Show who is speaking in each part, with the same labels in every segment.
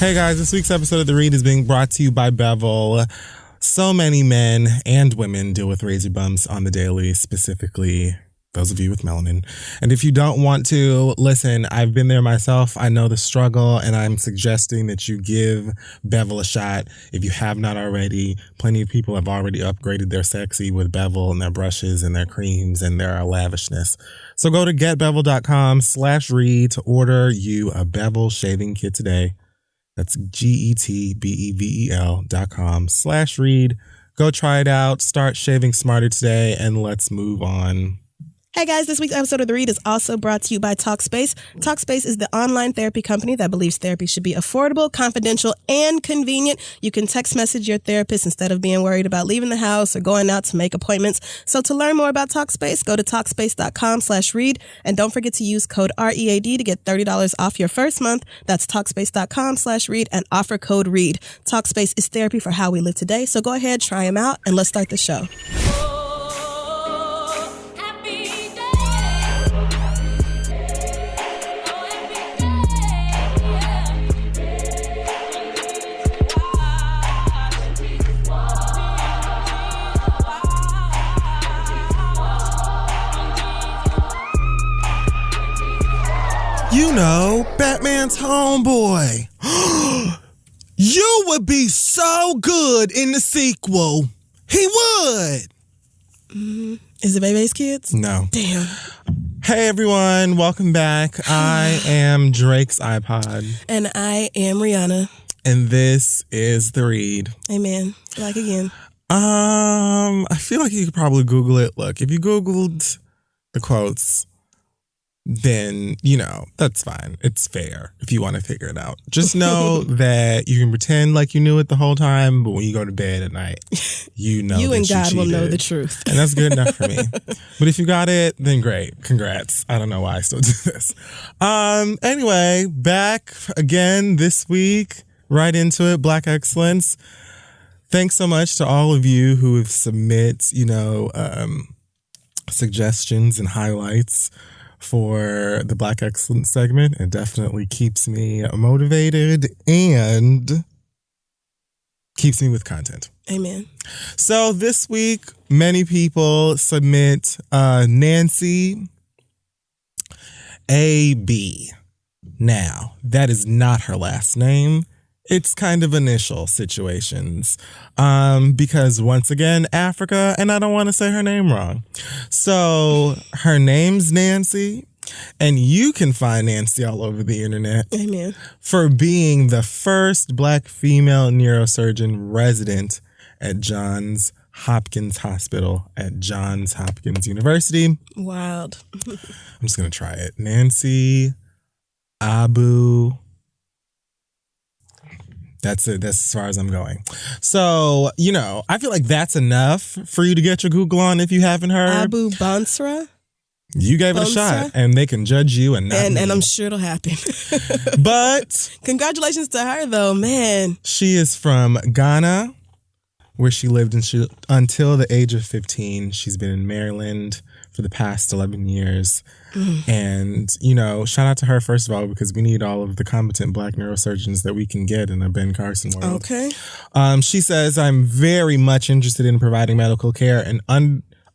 Speaker 1: Hey guys, this week's episode of The Read is being brought to you by Bevel. So many men and women deal with razor bumps on the daily, specifically those of you with melanin. And if you don't want to, listen, I've been there myself. I know the struggle, and I'm suggesting that you give Bevel a shot. If you have not already, plenty of people have already upgraded their sexy with Bevel and their brushes and their creams and their lavishness. So go to getbevel.com/read to order you a Bevel shaving kit today. That's getbevel.com/read. Go try it out. Start shaving smarter today, and let's move on.
Speaker 2: Hey guys, this week's episode of The Read is also brought to you by Talkspace. Talkspace is the online therapy company that believes therapy should be affordable, confidential, and convenient. You can text message your therapist instead of being worried about leaving the house or going out to make appointments. So to learn more about Talkspace, go to Talkspace.com/read, and don't forget to use code READ to get $30 off your first month. That's Talkspace.com/read and offer code READ. Talkspace is therapy for how we live today. So go ahead, try them out, and let's start the show.
Speaker 1: You know, Batman's homeboy. You would be so good in the sequel. He would.
Speaker 2: Is it Bebe's Kids?
Speaker 1: No.
Speaker 2: Damn.
Speaker 1: Hey everyone, welcome back. I am Drake's iPod.
Speaker 2: And I am Rihanna.
Speaker 1: And this is The Read.
Speaker 2: Amen. Like again.
Speaker 1: I feel like you could probably Google it. Look, if you Googled the quotes, then, you know, that's fine. It's fair if you want to figure it out. Just know that you can pretend like you knew it the whole time, but when you go to bed at night, you know
Speaker 2: you
Speaker 1: that
Speaker 2: and God
Speaker 1: cheated.
Speaker 2: will know the truth.
Speaker 1: And that's good enough for me. But if you got it, then great. Congrats. I don't know why I still do this. Anyway, back again this week, right into it, Black Excellence. Thanks so much to all of you who have submit, suggestions and highlights for the Black Excellence segment. It definitely keeps me motivated and keeps me with content.
Speaker 2: Amen.
Speaker 1: So this week, many people submit Nancy A.B. Now, that is not her last name. It's kind of initial situations because once again, Africa, and I don't want to say her name wrong. So her name's Nancy, and you can find Nancy all over the internet.
Speaker 2: Amen.
Speaker 1: For being the first Black female neurosurgeon resident at Johns Hopkins Hospital at Johns Hopkins University.
Speaker 2: Wild.
Speaker 1: I'm just going to try it. Nancy Abu. That's it. That's as far as I'm going. So, you know, I feel like that's enough for you to get your Google on if you haven't heard.
Speaker 2: Abu Bansra.
Speaker 1: You gave it a shot, and they can judge you and not me.
Speaker 2: And I'm sure it'll happen.
Speaker 1: But
Speaker 2: congratulations to her, though, man.
Speaker 1: She is from Ghana, where she lived until the age of 15. She's been in Maryland for the past 11 years. And, you know, shout out to her, first of all, because we need all of the competent Black neurosurgeons that we can get in a Ben Carson world.
Speaker 2: Okay.
Speaker 1: She says, I'm very much interested in providing medical care in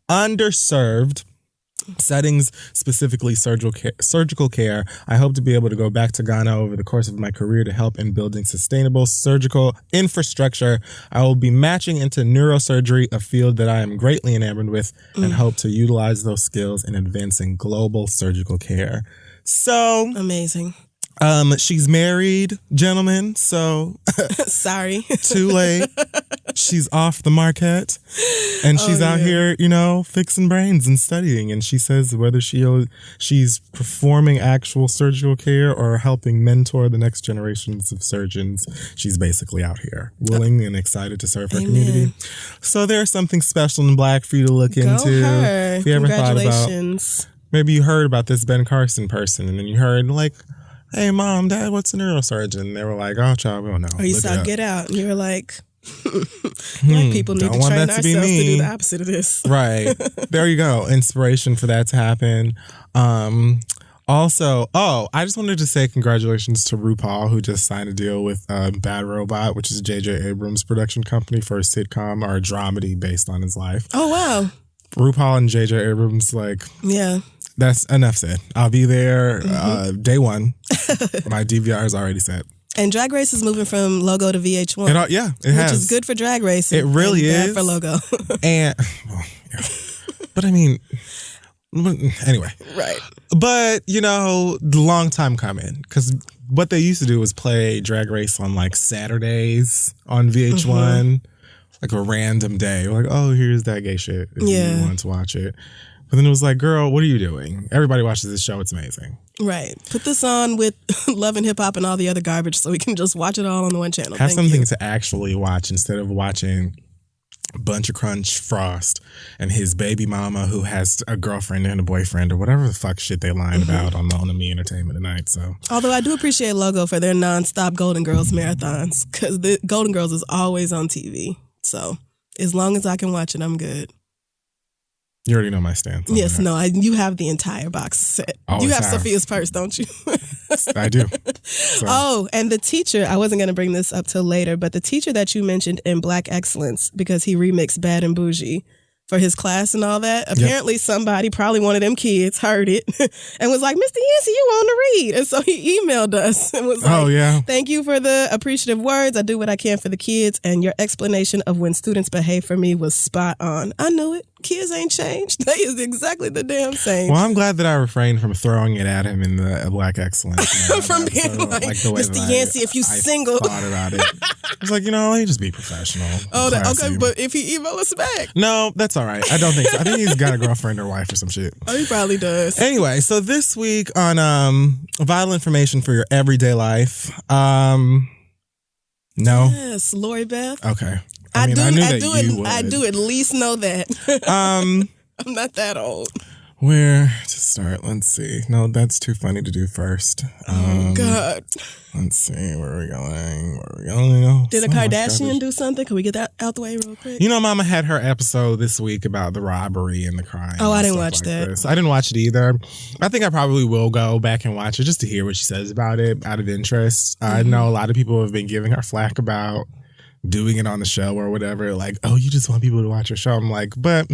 Speaker 1: underserved settings, specifically surgical care. I hope to be able to go back to Ghana over the course of my career to help in building sustainable surgical infrastructure. I will be matching into neurosurgery, a field that I am greatly enamored with, and hope to utilize those skills in advancing global surgical care. So
Speaker 2: amazing.
Speaker 1: She's married, gentlemen, so
Speaker 2: sorry.
Speaker 1: Too late. She's off the market, and she's out here, you know, fixing brains and studying. And she says whether she's performing actual surgical care or helping mentor the next generations of surgeons, she's basically out here, willing and excited to serve her community. So there's something special in Black for you to look into.
Speaker 2: Her.
Speaker 1: If you ever thought about,
Speaker 2: congratulations.
Speaker 1: maybe you heard about this Ben Carson person, and then you heard like, hey, Mom, Dad, what's a neurosurgeon? And they were like, oh, child, we don't know.
Speaker 2: Or you saw Get Out, and you were like, Black people need to train ourselves to do the opposite of this.
Speaker 1: Right. There you go. Inspiration for that to happen. Also, I just wanted to say congratulations to RuPaul, who just signed a deal with Bad Robot, which is J.J. Abrams' production company for a sitcom or a dramedy based on his life.
Speaker 2: Oh, wow.
Speaker 1: RuPaul and J.J. Abrams,
Speaker 2: yeah.
Speaker 1: That's enough said. I'll be there day one. My DVR is already set.
Speaker 2: And Drag Race is moving from Logo to VH1.
Speaker 1: It has.
Speaker 2: Which is good for Drag Race.
Speaker 1: It really is.
Speaker 2: Bad for Logo.
Speaker 1: Yeah. But I mean, anyway.
Speaker 2: Right.
Speaker 1: But, long time coming. Because what they used to do was play Drag Race on Saturdays on VH1. Like a random day. Like, oh, here's that gay shit if you want to watch it. But then it was like, girl, what are you doing? Everybody watches this show. It's amazing.
Speaker 2: Right. Put this on with Love and Hip Hop and all the other garbage so we can just watch it all on the one channel.
Speaker 1: Have something to actually watch instead of watching Bunch of Crunch Frost and his baby mama who has a girlfriend and a boyfriend or whatever the fuck shit they lied about on Me Entertainment tonight. So,
Speaker 2: although I do appreciate Logo for their nonstop Golden Girls marathons because the Golden Girls is always on TV. So as long as I can watch it, I'm good.
Speaker 1: You already know my stance.
Speaker 2: Yes, you have the entire box set. You have Sophia's purse, don't you?
Speaker 1: I do. So.
Speaker 2: Oh, and the teacher, I wasn't going to bring this up till later, but the teacher that you mentioned in Black Excellence, because he remixed Bad and Bougie for his class and all that, apparently somebody, probably one of them kids, heard it and was like, Mr. Yancey, you want to read? And so he emailed us and was like, thank you for the appreciative words. I do what I can for the kids. And your explanation of when students behave for me was spot on. I knew it. Kids ain't changed. They is exactly the damn same.
Speaker 1: Well, I'm glad that I refrained from throwing it at him in the Black Excellence.
Speaker 2: From being the way Mr. Yancey, if you single.
Speaker 1: I thought about it. I was like, let me just be professional.
Speaker 2: Oh, okay, but if he email us back.
Speaker 1: No, that's all right. I don't think so. I think he's got a girlfriend or wife or some shit.
Speaker 2: Oh, he probably does.
Speaker 1: Anyway, so this week on Vital Information for Your Everyday Life. No.
Speaker 2: Yes, Lori Beth.
Speaker 1: Okay.
Speaker 2: I do at least know that. I'm not that old.
Speaker 1: Where to start? Let's see. No, that's too funny to do first.
Speaker 2: Oh, God.
Speaker 1: Let's see. Where are we going?
Speaker 2: Did a Kardashian do something? Can we get that out the way real quick?
Speaker 1: Mama had her episode this week about the robbery and the crime.
Speaker 2: Oh, I didn't watch that.
Speaker 1: I didn't watch it either. I think I probably will go back and watch it just to hear what she says about it out of interest. I know a lot of people have been giving her flack about doing it on the show or whatever. Like, oh, you just want people to watch your show. I'm like, but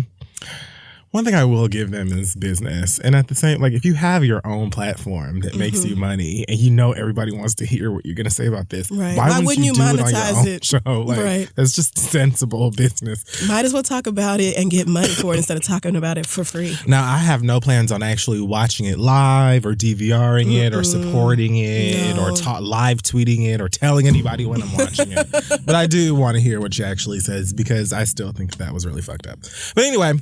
Speaker 1: one thing I will give them is business. And at the same, if you have your own platform that makes you money and everybody wants to hear what you're going to say about this,
Speaker 2: right.
Speaker 1: why wouldn't you
Speaker 2: monetize
Speaker 1: it on your own show?
Speaker 2: Right.
Speaker 1: That's just sensible business.
Speaker 2: Might as well talk about it and get money for it instead of talking about it for free.
Speaker 1: Now, I have no plans on actually watching it live or DVRing it or supporting it or live tweeting it or telling anybody when I'm watching it. But I do want to hear what she actually says because I still think that was really fucked up. But anyway,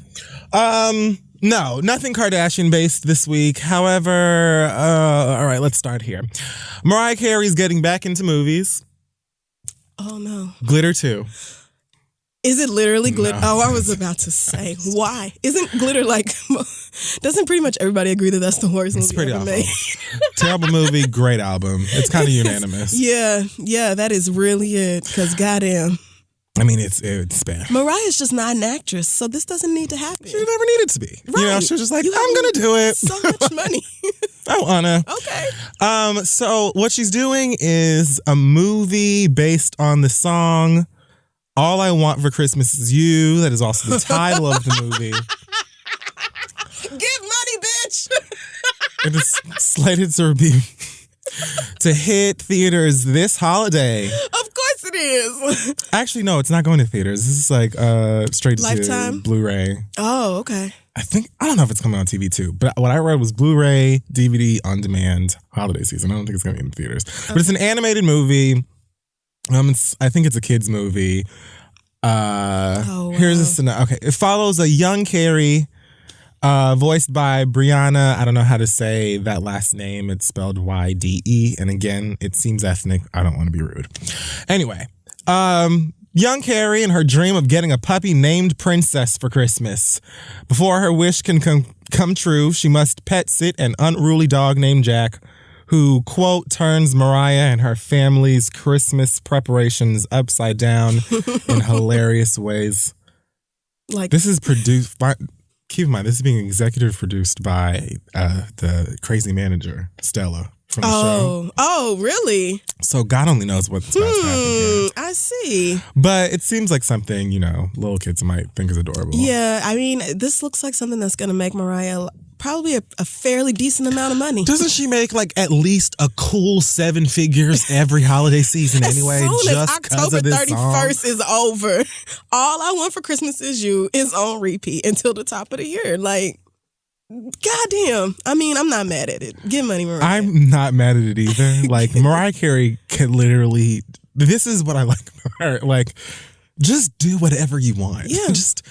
Speaker 1: no, nothing Kardashian based this week. However, all right, let's start here. Mariah Carey's getting back into movies.
Speaker 2: Oh no.
Speaker 1: Glitter 2.
Speaker 2: Is it literally glitter? No. Oh, I was about to say, why? Isn't glitter doesn't pretty much everybody agree that that's the worst movie ever made?
Speaker 1: Terrible movie, great album. It's kind of unanimous.
Speaker 2: Yeah, that is really it. Because goddamn.
Speaker 1: I mean, it's bad.
Speaker 2: Mariah's just not an actress, so this doesn't need to happen.
Speaker 1: She never needed to be.
Speaker 2: Right.
Speaker 1: She was just like, I'm going to do it.
Speaker 2: So much money.
Speaker 1: I wanna.
Speaker 2: Okay.
Speaker 1: So what she's doing is a movie based on the song All I Want for Christmas Is You. That is also the title of the movie.
Speaker 2: Give money, bitch.
Speaker 1: It is slated to hit theaters this holiday.
Speaker 2: Of course it is.
Speaker 1: Actually, no, it's not going to theaters. This is like straight to
Speaker 2: Lifetime?
Speaker 1: Blu-ray.
Speaker 2: Oh, okay.
Speaker 1: I don't know if it's coming on TV too, but what I read was Blu-ray, DVD, on demand, holiday season. I don't think it's going to be in the theaters. Okay. But it's an animated movie. I think it's a kid's movie.
Speaker 2: Wow.
Speaker 1: Here's okay. It follows a young Carey, voiced by Brianna. I don't know how to say that last name. It's spelled YDE. And again, it seems ethnic. I don't want to be rude. Anyway, young Carey and her dream of getting a puppy named Princess for Christmas. Before her wish can come true, she must pet sit an unruly dog named Jack, who, quote, turns Mariah and her family's Christmas preparations upside down in hilarious ways.
Speaker 2: Like,
Speaker 1: this is produced by... keep in mind, this is being executive produced by the crazy manager, Stella, from the show.
Speaker 2: Oh, really?
Speaker 1: So God only knows what's about to happen here.
Speaker 2: I see.
Speaker 1: But it seems like something, little kids might think is adorable.
Speaker 2: Yeah, I mean, this looks like something that's going to make Mariah probably a fairly decent amount of money.
Speaker 1: Doesn't she make like at least a cool 7 figures every holiday season anyway?
Speaker 2: As soon as
Speaker 1: just
Speaker 2: October
Speaker 1: of this
Speaker 2: 31st
Speaker 1: song?
Speaker 2: is over, All I Want for Christmas Is You is on repeat until the top of the year. Like, goddamn. I mean, I'm not mad at it. Give money, Mariah.
Speaker 1: I'm not mad at it either. Like, Mariah Carey can literally, this is what I like about her. Like, just do whatever you want.
Speaker 2: Yeah.
Speaker 1: Just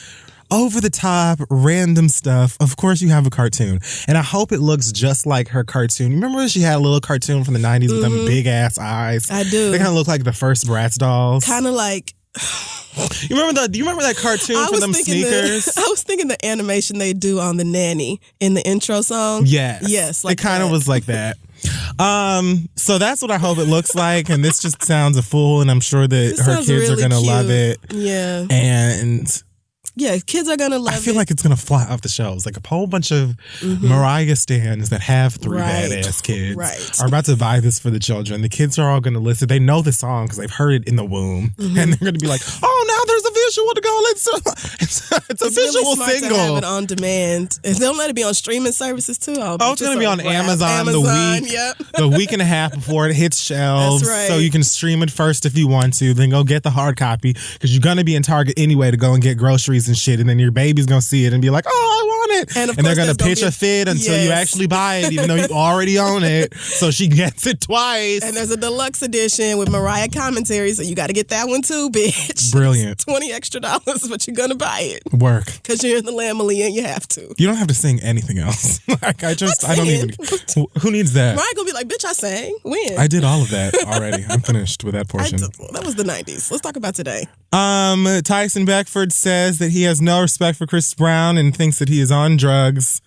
Speaker 1: over the top, random stuff. Of course, you have a cartoon. And I hope it looks just like her cartoon. Remember when she had a little cartoon from the 90s with them big ass eyes?
Speaker 2: I do.
Speaker 1: They kind of look like the first Bratz dolls.
Speaker 2: Kind of like...
Speaker 1: Do you remember that cartoon from them sneakers?
Speaker 2: I was thinking the animation they do on The Nanny in the intro song. Yes.
Speaker 1: Like it kind of was like that. So that's what I hope it looks like. And this just sounds a fool. And I'm sure that her kids
Speaker 2: really
Speaker 1: are going to
Speaker 2: cute.
Speaker 1: love it.
Speaker 2: Yeah.
Speaker 1: And
Speaker 2: yeah, kids are going to love it.
Speaker 1: I feel like it's going to fly off the shelves. Like a whole bunch of Mariah stans that have 3 badass kids are about to buy this for the children. The kids are all going to listen. They know the song because they've heard it in the womb. And they're going to be like, oh, now there's a visual to go. It's a visual
Speaker 2: really smart
Speaker 1: single.
Speaker 2: To have it on demand. And they'll let it be on streaming services too.
Speaker 1: It's going to be on Amazon the week and a half before it hits shelves.
Speaker 2: That's right.
Speaker 1: So you can stream it first if you want to. Then go get the hard copy because you're going to be in Target anyway to go and get groceries and shit. And then your baby's going to see it and be like, oh, I want it. And they're going to pitch a fit until you actually buy it, even though you already own it. So she gets it twice.
Speaker 2: And there's a deluxe edition with Mariah commentary. So you got to get that one too, bitch.
Speaker 1: Brilliant.
Speaker 2: $20 extra, but you're going to buy it.
Speaker 1: Work.
Speaker 2: Because you're in the Lamely and you have to.
Speaker 1: You don't have to sing anything else. Like, I don't even. Who needs that?
Speaker 2: Mariah going to be like, bitch, I sang. When?
Speaker 1: I did all of that already. I'm finished with that portion.
Speaker 2: That was the 90s. Let's talk about today.
Speaker 1: Tyson Beckford says that he has no respect for Chris Brown and thinks that he is on drugs.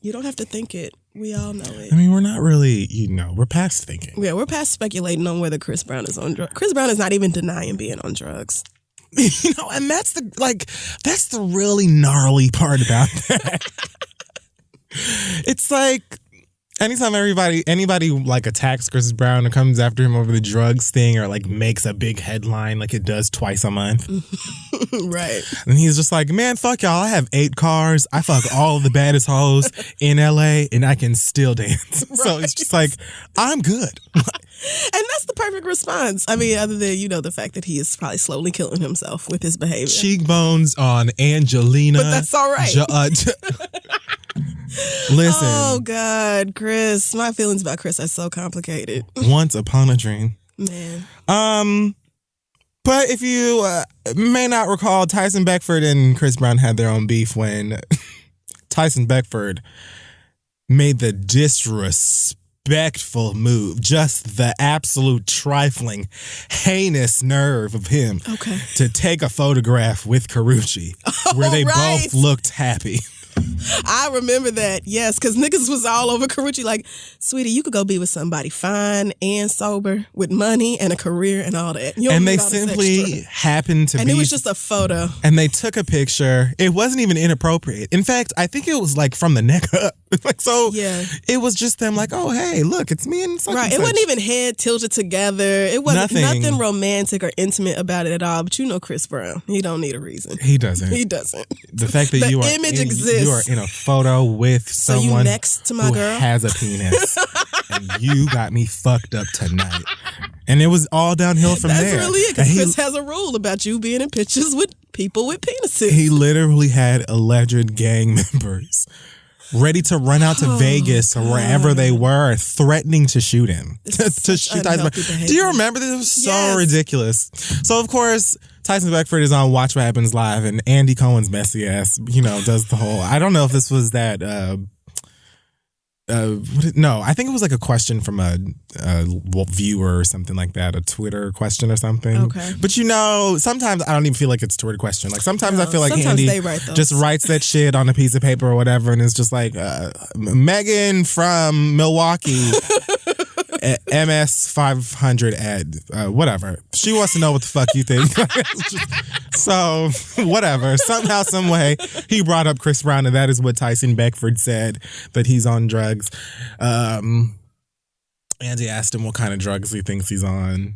Speaker 2: You don't have to think it. We all know it.
Speaker 1: I mean, we're not really, we're past thinking.
Speaker 2: Yeah, we're past speculating on whether Chris Brown is on drugs. Chris Brown is not even denying being on drugs.
Speaker 1: And that's the really gnarly part about that. It's like, anytime anybody like attacks Chris Brown or comes after him over the drugs thing or like makes a big headline like it does twice a month.
Speaker 2: Right.
Speaker 1: And he's just like, man, fuck y'all. I have 8 cars. I fuck all of the baddest hoes in LA and I can still dance. Right. So it's just like, I'm good.
Speaker 2: And that's the perfect response. I mean, other than, the fact that he is probably slowly killing himself with his behavior.
Speaker 1: Cheekbones on Angelina.
Speaker 2: But that's all right.
Speaker 1: Listen.
Speaker 2: Oh, God, Chris. My feelings about Chris are so complicated.
Speaker 1: Once upon a dream.
Speaker 2: Man.
Speaker 1: But if you may not recall, Tyson Beckford and Chris Brown had their own beef when Tyson Beckford made the disrespectful move, just the absolute trifling, heinous nerve of him to take a photograph with Karrueche where they both looked happy.
Speaker 2: I remember that, yes, because niggas was all over Karrueche like, sweetie, you could go be with somebody fine and sober with money and a career and all that.
Speaker 1: And they simply happened to be...
Speaker 2: And it was just a photo.
Speaker 1: And they took a picture. It wasn't even inappropriate. In fact, I think it was like from the neck up. It was just them like, oh, hey, look, it's me and such.
Speaker 2: Right. It wasn't even head tilted together. It wasn't nothing romantic or intimate about it at all. But Chris Brown, he don't need a reason.
Speaker 1: He doesn't. The fact that you are in a photo with someone
Speaker 2: next to my
Speaker 1: who
Speaker 2: girl
Speaker 1: has a penis and you got me fucked up tonight. And it was all downhill from there.
Speaker 2: That's really it, because Chris has a rule about you being in pictures with people with penises.
Speaker 1: He literally had alleged gang members ready to run out to Vegas or wherever they were, threatening to shoot him. to shoot Tyson Beckford. Do you remember this? It was so ridiculous. So, of course, Tyson Beckford is on Watch What Happens Live, and Andy Cohen's messy ass, does the whole... I don't know if this was that... no, I think it was like a question from a viewer or something like that, a Twitter question or something.
Speaker 2: Okay. But
Speaker 1: sometimes I don't even feel like it's a Twitter question. Like sometimes I feel like Andy just writes that shit on a piece of paper or whatever, and it's just like Megan from Milwaukee MS 500 ad, whatever. She wants to know what the fuck you think. So, whatever. Somehow, some way, he brought up Chris Brown, and that is what Tyson Beckford said, that he's on drugs. Andy asked him what kind of drugs he thinks he's on.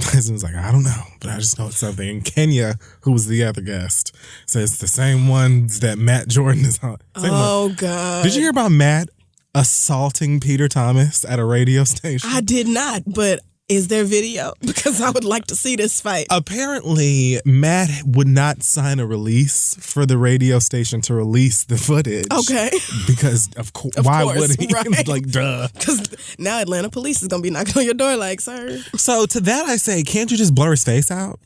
Speaker 1: Tyson was like, I don't know, but I just know it's something. And Kenya, who was the other guest, says the same ones that Matt Jordan is on.
Speaker 2: God.
Speaker 1: Did you hear about Matt assaulting Peter Thomas at a radio station?
Speaker 2: I did not, but is there video? Because I would like to see this fight.
Speaker 1: Apparently, Matt would not sign a release for the radio station to release the footage.
Speaker 2: Okay.
Speaker 1: Because, of course, why would he?
Speaker 2: Right.
Speaker 1: Like, duh.
Speaker 2: Because now Atlanta police is going to be knocking on your door like, sir.
Speaker 1: So to that I say, can't you just blur his face out?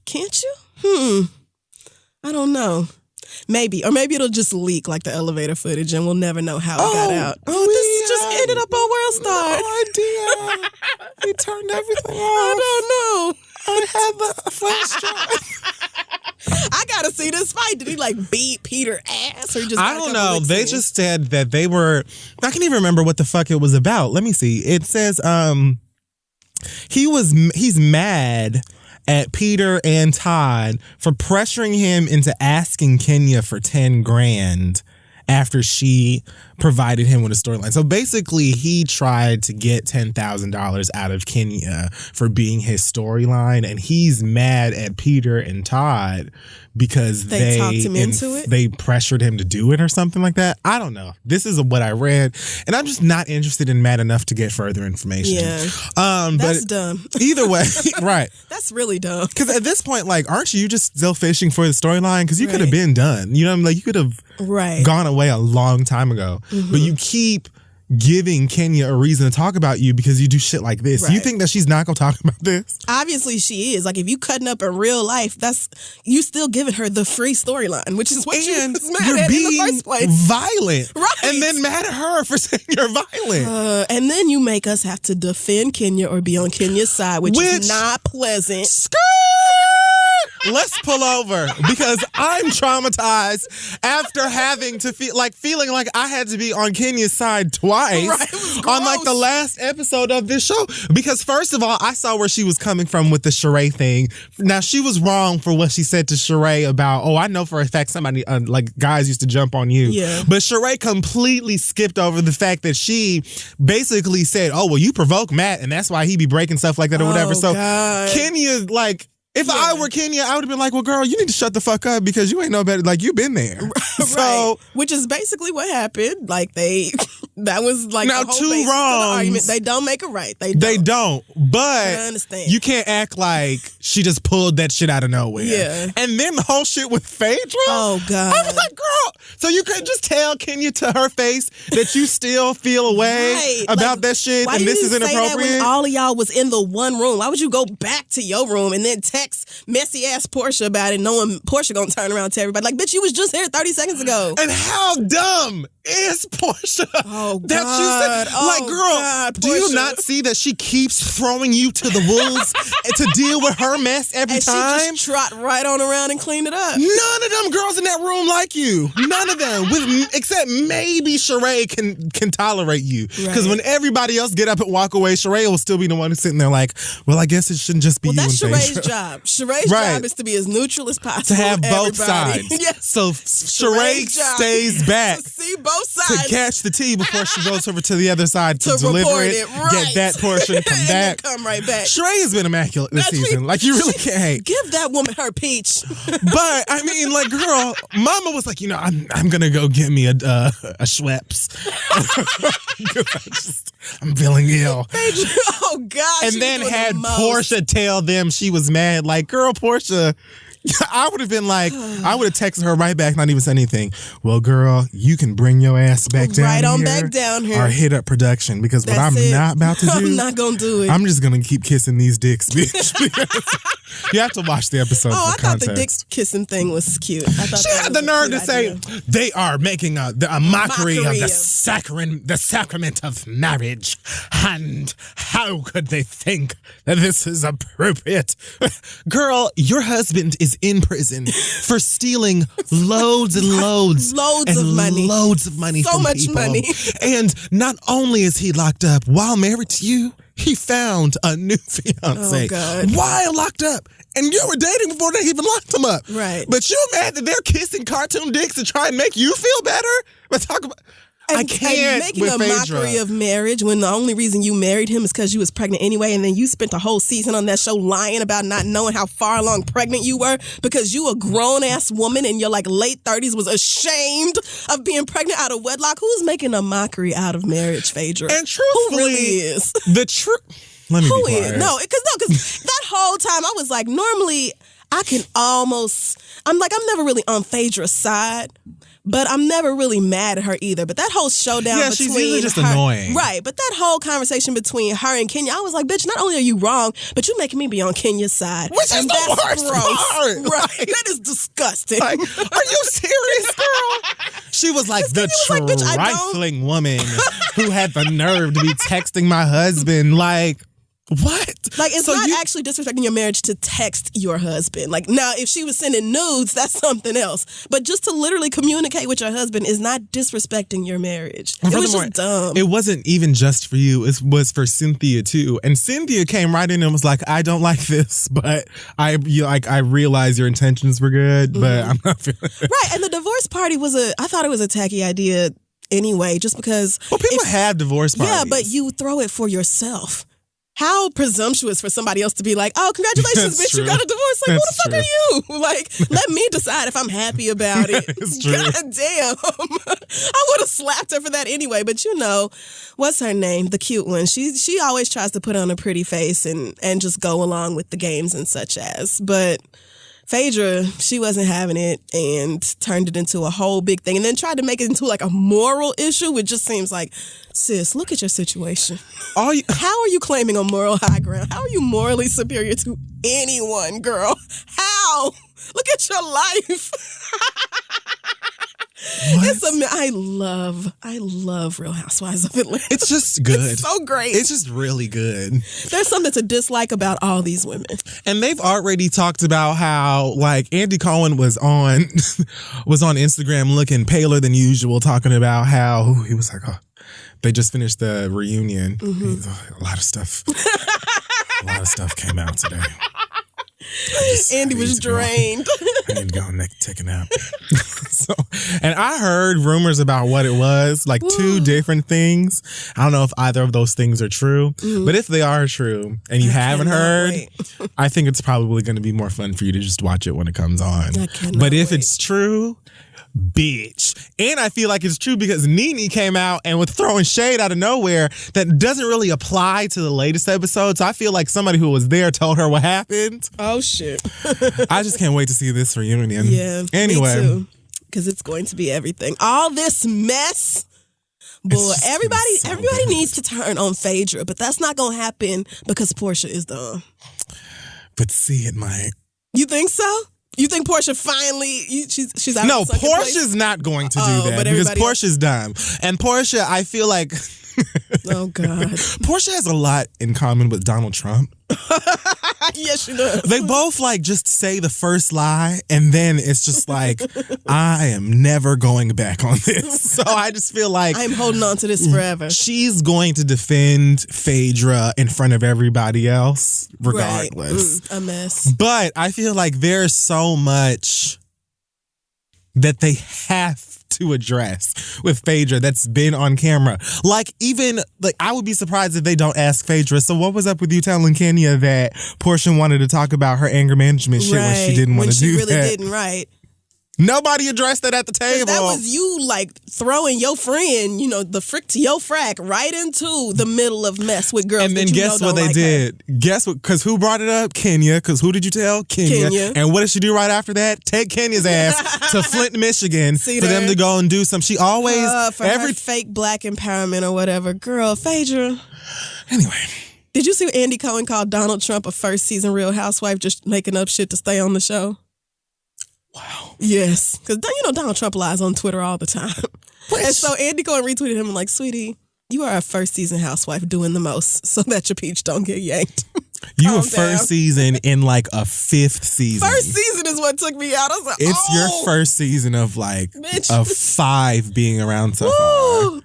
Speaker 2: Can't you? I don't know. Maybe. Or maybe it'll just leak like the elevator footage and we'll never know how it got out. This just ended up on World Star.
Speaker 1: No idea. He turned everything off.
Speaker 2: I don't know.
Speaker 1: I had the flash drive.
Speaker 2: I gotta see this fight. Did he like beat Peter ass or just?
Speaker 1: I don't know. They just said that they were. I can't even remember what the fuck it was about. Let me see. It says he's mad at Peter and Todd for pressuring him into asking Kenya for 10 grand after she provided him with a storyline. So basically, he tried to get $10,000 out of Kenya for being his storyline, and he's mad at Peter and Todd because they
Speaker 2: talked him into it?
Speaker 1: They pressured him to do it or something like that. I don't know. This is what I read, and I'm just not interested in Matt enough to get further information.
Speaker 2: Yeah, that's dumb.
Speaker 1: Either way, right?
Speaker 2: That's really dumb.
Speaker 1: Because at this point, like, aren't you just still fishing for the storyline? Because you could have been done. You know what I mean? Like, you could have gone away a long time ago. Mm-hmm. But you keep giving Kenya a reason to talk about you because you do shit like this. Right. You think that she's not going to talk about this?
Speaker 2: Obviously she is. Like, if you cutting up in real life, you still giving her the free storyline, which is what you're mad at in the first place.
Speaker 1: Violent.
Speaker 2: Right.
Speaker 1: And then mad at her for saying you're violent.
Speaker 2: And then you make us have to defend Kenya or be on Kenya's side, which is not pleasant.
Speaker 1: Let's pull over because I'm traumatized after having to feeling like I had to be on Kenya's side twice on like the last episode of this show. Because first of all, I saw where she was coming from with the Sheree thing. Now, she was wrong for what she said to Sheree about, I know for a fact somebody like guys used to jump on you. Yeah. But Sheree completely skipped over the fact that she basically said, well, you provoke Matt and that's why he be breaking stuff like that or whatever. So God. Kenya, like, if I were Kenya, I would have been like, well, girl, you need to shut the fuck up because you ain't no better. Like, you've been there. So,
Speaker 2: which is basically what happened. Like, that was like
Speaker 1: now
Speaker 2: the whole
Speaker 1: two wrongs.
Speaker 2: Argument. They don't make it right. They
Speaker 1: don't. But
Speaker 2: I understand.
Speaker 1: You can't act like she just pulled that shit out of nowhere.
Speaker 2: Yeah.
Speaker 1: And then the whole shit with Phaedra.
Speaker 2: Oh, God.
Speaker 1: I was like, girl, so you couldn't just tell Kenya to her face that you still feel a way about that shit and this is inappropriate?
Speaker 2: Why when all of y'all was in the one room? Why would you go back to your room and then text messy ass Portia about it, knowing Portia gonna turn around to everybody? Like, bitch, you was just here 30 seconds ago.
Speaker 1: And how dumb is Portia?
Speaker 2: Oh,
Speaker 1: that
Speaker 2: God.
Speaker 1: You said, like, girl,
Speaker 2: God,
Speaker 1: do you not see that she keeps throwing you to the wolves to deal with her mess every time?
Speaker 2: She just trot right on around and clean it up.
Speaker 1: None of them girls in that room like you. None of them, except maybe Sheree can tolerate you. Because when everybody else get up and walk away, Sheree will still be the one who's sitting there like, well, I guess it shouldn't just be you.
Speaker 2: That's
Speaker 1: and
Speaker 2: Sheree's job. Sheree's job is to be as neutral as possible.
Speaker 1: To have both sides.
Speaker 2: Yes.
Speaker 1: So Sheree stays back
Speaker 2: to see both sides.
Speaker 1: To catch the tea before she goes over to the other side to deliver it, get that portion, come back.
Speaker 2: Come right back.
Speaker 1: Sheree has been immaculate this season. Like, you really can't hate.
Speaker 2: Give that woman her peach.
Speaker 1: But, I mean, like, girl, Mama was like, I'm going to go get me a Schweppes. I'm feeling ill.
Speaker 2: Oh, God.
Speaker 1: And then had Portia tell them she was mad. Like, girl, Portia, I would have been like, I would have texted her right back, not even said anything. Well, girl, you can bring your ass back down
Speaker 2: right on back down here.
Speaker 1: Or hit up production because what I'm not about to do.
Speaker 2: I'm not going to do it.
Speaker 1: I'm just going to keep kissing these dicks, bitch. You have to watch the episode for context.
Speaker 2: Thought the dick kissing thing was cute. I thought
Speaker 1: she had the nerve to say they are making a mockery of the sacrament of marriage. And How could they think that this is appropriate? Girl, your husband is in prison for stealing loads and loads.
Speaker 2: Loads of money.
Speaker 1: Loads of money.
Speaker 2: So
Speaker 1: from
Speaker 2: much
Speaker 1: people.
Speaker 2: money.
Speaker 1: And not only is he locked up while married to you, he found a new fiance
Speaker 2: Oh, God.
Speaker 1: while locked up. And you were dating before they even locked him up.
Speaker 2: Right.
Speaker 1: But you're mad that they're kissing cartoon dicks to try and make you feel better? But talk about... I can't
Speaker 2: and making
Speaker 1: with
Speaker 2: a
Speaker 1: Phaedra.
Speaker 2: mockery of marriage when the only reason you married him is because you was pregnant anyway, and then you spent a whole season on that show lying about not knowing how far along pregnant you were because you a grown-ass woman in your like late 30s was ashamed of being pregnant out of wedlock. Who's making a mockery out of marriage, Phaedra?
Speaker 1: And truthfully,
Speaker 2: who really is?
Speaker 1: The truth... Let me
Speaker 2: Who
Speaker 1: be quiet.
Speaker 2: is? No, because that whole time I was like, normally I can almost... I'm never really on Phaedra's side. But I'm never really mad at her either. But that whole showdown between
Speaker 1: she's usually just
Speaker 2: her,
Speaker 1: annoying.
Speaker 2: Right. But that whole conversation between her and Kenya, I was like, bitch, not only are you wrong, but you're making me be on Kenya's side.
Speaker 1: Which is the worst part.
Speaker 2: Right. That is disgusting.
Speaker 1: Like, are you serious, girl? She was like the
Speaker 2: like, bitch, I don't-
Speaker 1: trifling woman who had the nerve to be texting my husband. Like, what?
Speaker 2: Like, it's
Speaker 1: So
Speaker 2: not
Speaker 1: you-
Speaker 2: actually disrespecting your marriage to text your husband. Like, now, if she was sending nudes, that's something else. But just to literally communicate with your husband is not disrespecting your marriage. It was
Speaker 1: Furthermore,
Speaker 2: just dumb.
Speaker 1: It wasn't even just for you. It was for Cynthia, too. And Cynthia came right in and was like, I don't like this, but I realize your intentions were good, but I'm not feeling it.
Speaker 2: Right. And the divorce party I thought it was a tacky idea anyway, just because.
Speaker 1: Well, people have divorce parties.
Speaker 2: Yeah, but you throw it for yourself. How presumptuous for somebody else to be like, oh, congratulations,
Speaker 1: That's
Speaker 2: bitch,
Speaker 1: true.
Speaker 2: you got a divorce. Like,
Speaker 1: That's
Speaker 2: who the fuck are you? Like, let me decide if I'm happy about it.
Speaker 1: It's true.
Speaker 2: God damn. I would have slapped her for that anyway. But you know, what's her name? The cute one. She always tries to put on a pretty face and just go along with the games and such as. But Phaedra, she wasn't having it and turned it into a whole big thing and then tried to make it into like a moral issue, which just seems like, sis, look at your situation. How are you claiming a moral high ground? How are you morally superior to anyone, girl? How? Look at your life. I love Real Housewives of Atlanta.
Speaker 1: It's just good.
Speaker 2: It's so great.
Speaker 1: It's just really good.
Speaker 2: There's something to dislike about all these women.
Speaker 1: And they've already talked about how, like, Andy Cohen was on Instagram looking paler than usual, talking about how he was like, oh, they just finished the reunion. A lot of stuff came out today.
Speaker 2: Andy was drained.
Speaker 1: I need to go and take a nap. And I heard rumors about what it was, like two different things. I don't know if either of those things are true, but if they are true and you haven't heard, I think it's probably going to be more fun for you to just watch it when it comes on. But if it's true, bitch. And I feel like it's true because Nene came out and was throwing shade out of nowhere that doesn't really apply to the latest episode. So I feel like somebody who was there told her what happened.
Speaker 2: Oh, shit.
Speaker 1: I just can't wait to see this reunion.
Speaker 2: Yeah.
Speaker 1: Anyway.
Speaker 2: Me too. Because it's going to be everything. All this mess. Boy, everybody needs to turn on Phaedra, but that's not going to happen because Portia is done.
Speaker 1: But see, it might.
Speaker 2: You think so? You think Portia finally she's out?
Speaker 1: No,
Speaker 2: of the second
Speaker 1: Portia's
Speaker 2: place?
Speaker 1: not going to do that
Speaker 2: but
Speaker 1: because
Speaker 2: everybody
Speaker 1: Portia's dumb. And Portia, I feel like
Speaker 2: oh God.
Speaker 1: Portia has a lot in common with Donald Trump.
Speaker 2: Yes, she does.
Speaker 1: They both like just say the first lie and then it's just like, I am never going back on this. So I just feel like
Speaker 2: I'm holding on to this forever.
Speaker 1: She's going to defend Phaedra in front of everybody else regardless.
Speaker 2: Right. A mess.
Speaker 1: But I feel like there's so much that they have to address with Phaedra that's been on camera. Like, even, like, I would be surprised if they don't ask Phaedra, so what was up with you telling Kenya that Portia wanted to talk about her anger management shit when she didn't want to do that?
Speaker 2: When she really didn't, right.
Speaker 1: Nobody addressed that at the table.
Speaker 2: That was you, like, throwing your friend, the frick to your frack right into the middle of mess with girls.
Speaker 1: And then guess what they did? Guess what? Because who brought it up? Kenya. Because who did you tell? Kenya. And what did she do right after that? Take Kenya's ass to Flint, Michigan for them to go and do some. She always
Speaker 2: for her fake black empowerment or whatever. Girl, Phaedra.
Speaker 1: Anyway.
Speaker 2: Did you see Andy Cohen called Donald Trump a first season Real Housewife just making up shit to stay on the show?
Speaker 1: Wow.
Speaker 2: Yes. Because, Donald Trump lies on Twitter all the time. And so Andy Cohen retweeted him like, sweetie, You are a first season housewife doing the most so that your peach don't get yanked.
Speaker 1: You a first season in like a fifth season.
Speaker 2: First season is what took me out. I was like,
Speaker 1: it's your first season of like
Speaker 2: bitch.
Speaker 1: of 5 being around so far.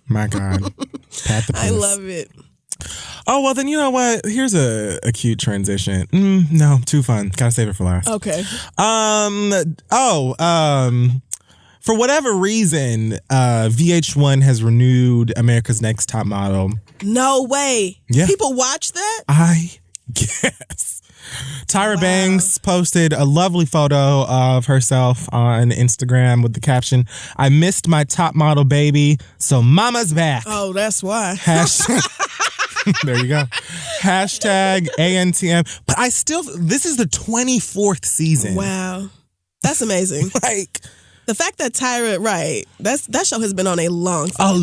Speaker 1: My God. Pat the puss.
Speaker 2: I love it.
Speaker 1: Oh, well, then you know what? Here's a cute transition. No, too fun. Gotta save it for last.
Speaker 2: Okay.
Speaker 1: For whatever reason, VH1 has renewed America's Next Top Model.
Speaker 2: No way.
Speaker 1: Yeah.
Speaker 2: People watch that?
Speaker 1: I guess. Tyra Banks posted a lovely photo of herself on Instagram with the caption, "I missed my top model baby, so mama's back."
Speaker 2: Oh, that's why.
Speaker 1: There you go. Hashtag ANTM. But this is the 24th season.
Speaker 2: Wow. That's amazing.
Speaker 1: Like,
Speaker 2: the fact that Tyra, right, that show has been on a long
Speaker 1: time.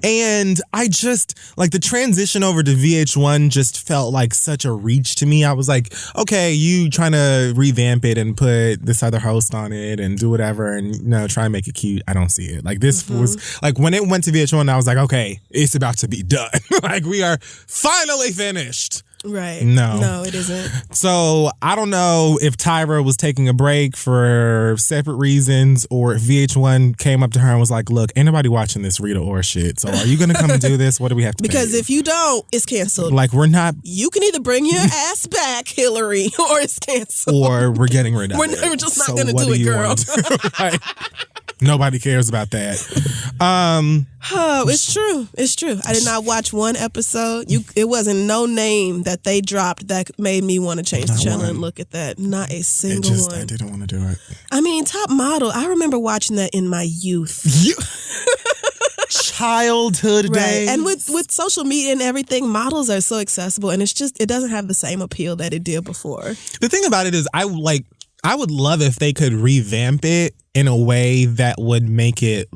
Speaker 1: And I just, like, the transition over to VH1 just felt like such a reach to me. I was like, okay, you trying to revamp it and put this other host on it and do whatever and, try and make it cute. I don't see it. Like, this was, like, when it went to VH1, I was like, okay, it's about to be done. Like, we are finally finished.
Speaker 2: Right.
Speaker 1: No,
Speaker 2: it isn't.
Speaker 1: So I don't know if Tyra was taking a break for separate reasons or if VH1 came up to her and was like, look, ain't nobody watching this Rita Ora shit. So are you going to come and do this? What do we have to pay
Speaker 2: Because
Speaker 1: you?
Speaker 2: if you don't, it's canceled.
Speaker 1: Like, we're not.
Speaker 2: You can either bring your ass back, Hillary, or it's canceled.
Speaker 1: Or we're getting rid of it.
Speaker 2: We're just not going to do it, girl.
Speaker 1: Like, nobody cares about that.
Speaker 2: It's true. It's true. I did not watch one episode. It wasn't no name that they dropped that made me want to change the channel and look at that. Not a single one.
Speaker 1: I didn't want to do it.
Speaker 2: I mean, Top Model, I remember watching that in my youth.
Speaker 1: Childhood days.
Speaker 2: And with social media and everything, models are so accessible and it doesn't have the same appeal that it did before.
Speaker 1: The thing about it is I would love if they could revamp it in a way that would make it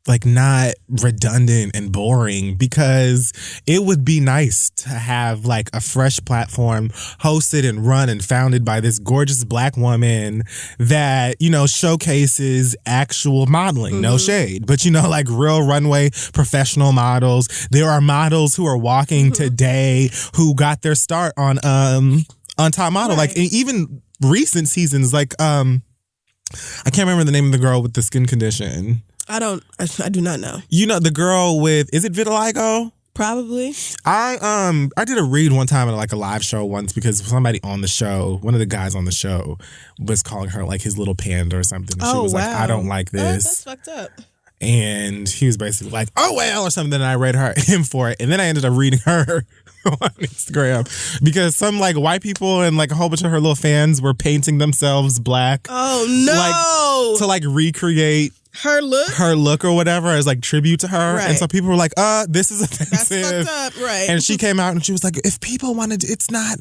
Speaker 1: like not redundant and boring, because it would be nice to have like a fresh platform hosted and run and founded by this gorgeous Black woman that, showcases actual modeling. No shade, but like real runway professional models. There are models who are walking today who got their start on Top Model. Right. Like even recent seasons, like I can't remember the name of the girl with the skin condition.
Speaker 2: I do not know.
Speaker 1: The girl with, is it vitiligo?
Speaker 2: Probably.
Speaker 1: I did a read one time at like a live show once because somebody on the show, one of the guys on the show was calling her like his little panda or something. And she was like, I don't like this.
Speaker 2: That's fucked up.
Speaker 1: And he was basically like, oh well, or something. And I read him for it. And then I ended up reading her on Instagram because some like white people and like a whole bunch of her little fans were painting themselves black.
Speaker 2: Oh no.
Speaker 1: Like to like recreate
Speaker 2: her look
Speaker 1: or whatever as like tribute to her. Right. And so people were like, this is offensive.
Speaker 2: That's fucked up, right.
Speaker 1: And she came out and she was like, if people wanted to,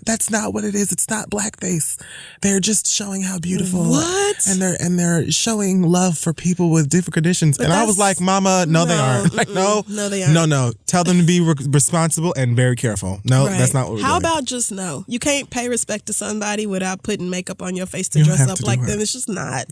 Speaker 1: that's not what it is. It's not blackface. They're just showing how beautiful.
Speaker 2: What?
Speaker 1: And they're showing love for people with different conditions. But and I was like, mama, no, they aren't. Like, no,
Speaker 2: they aren't.
Speaker 1: No. Tell them to be responsible and very careful. No, right. That's not what we're doing.
Speaker 2: How about just no? You can't pay respect to somebody without putting makeup on your face to dress up like them. It's just not.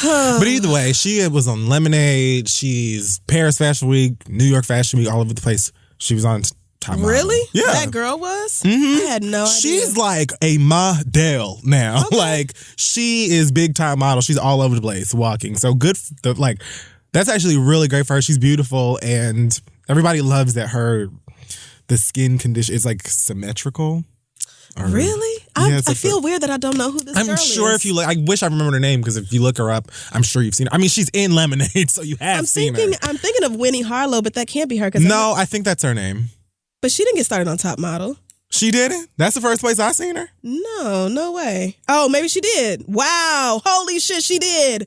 Speaker 2: But either way, she was on Lemonade. She's Paris Fashion Week, New York Fashion Week, all over the place. She was on Top Model. Really?
Speaker 1: Yeah.
Speaker 2: That girl was? I had no idea.
Speaker 1: She's like a model now. Okay. Like, she is big time model. She's all over the place walking. So good. That's actually really great for her. She's beautiful. And everybody loves that the skin condition is like symmetrical.
Speaker 2: Really? I feel weird that I don't know who this girl is.
Speaker 1: I'm sure if you look, I wish I remember her name because if you look her up, I'm sure you've seen her. I mean, she's in Lemonade, so you have seen her.
Speaker 2: I'm thinking of Winnie Harlow, but that can't be her.
Speaker 1: No, I think that's her name.
Speaker 2: But she didn't get started on Top Model.
Speaker 1: She didn't? That's the first place I seen her?
Speaker 2: No way. Oh, maybe she did. Wow. Holy shit, she did.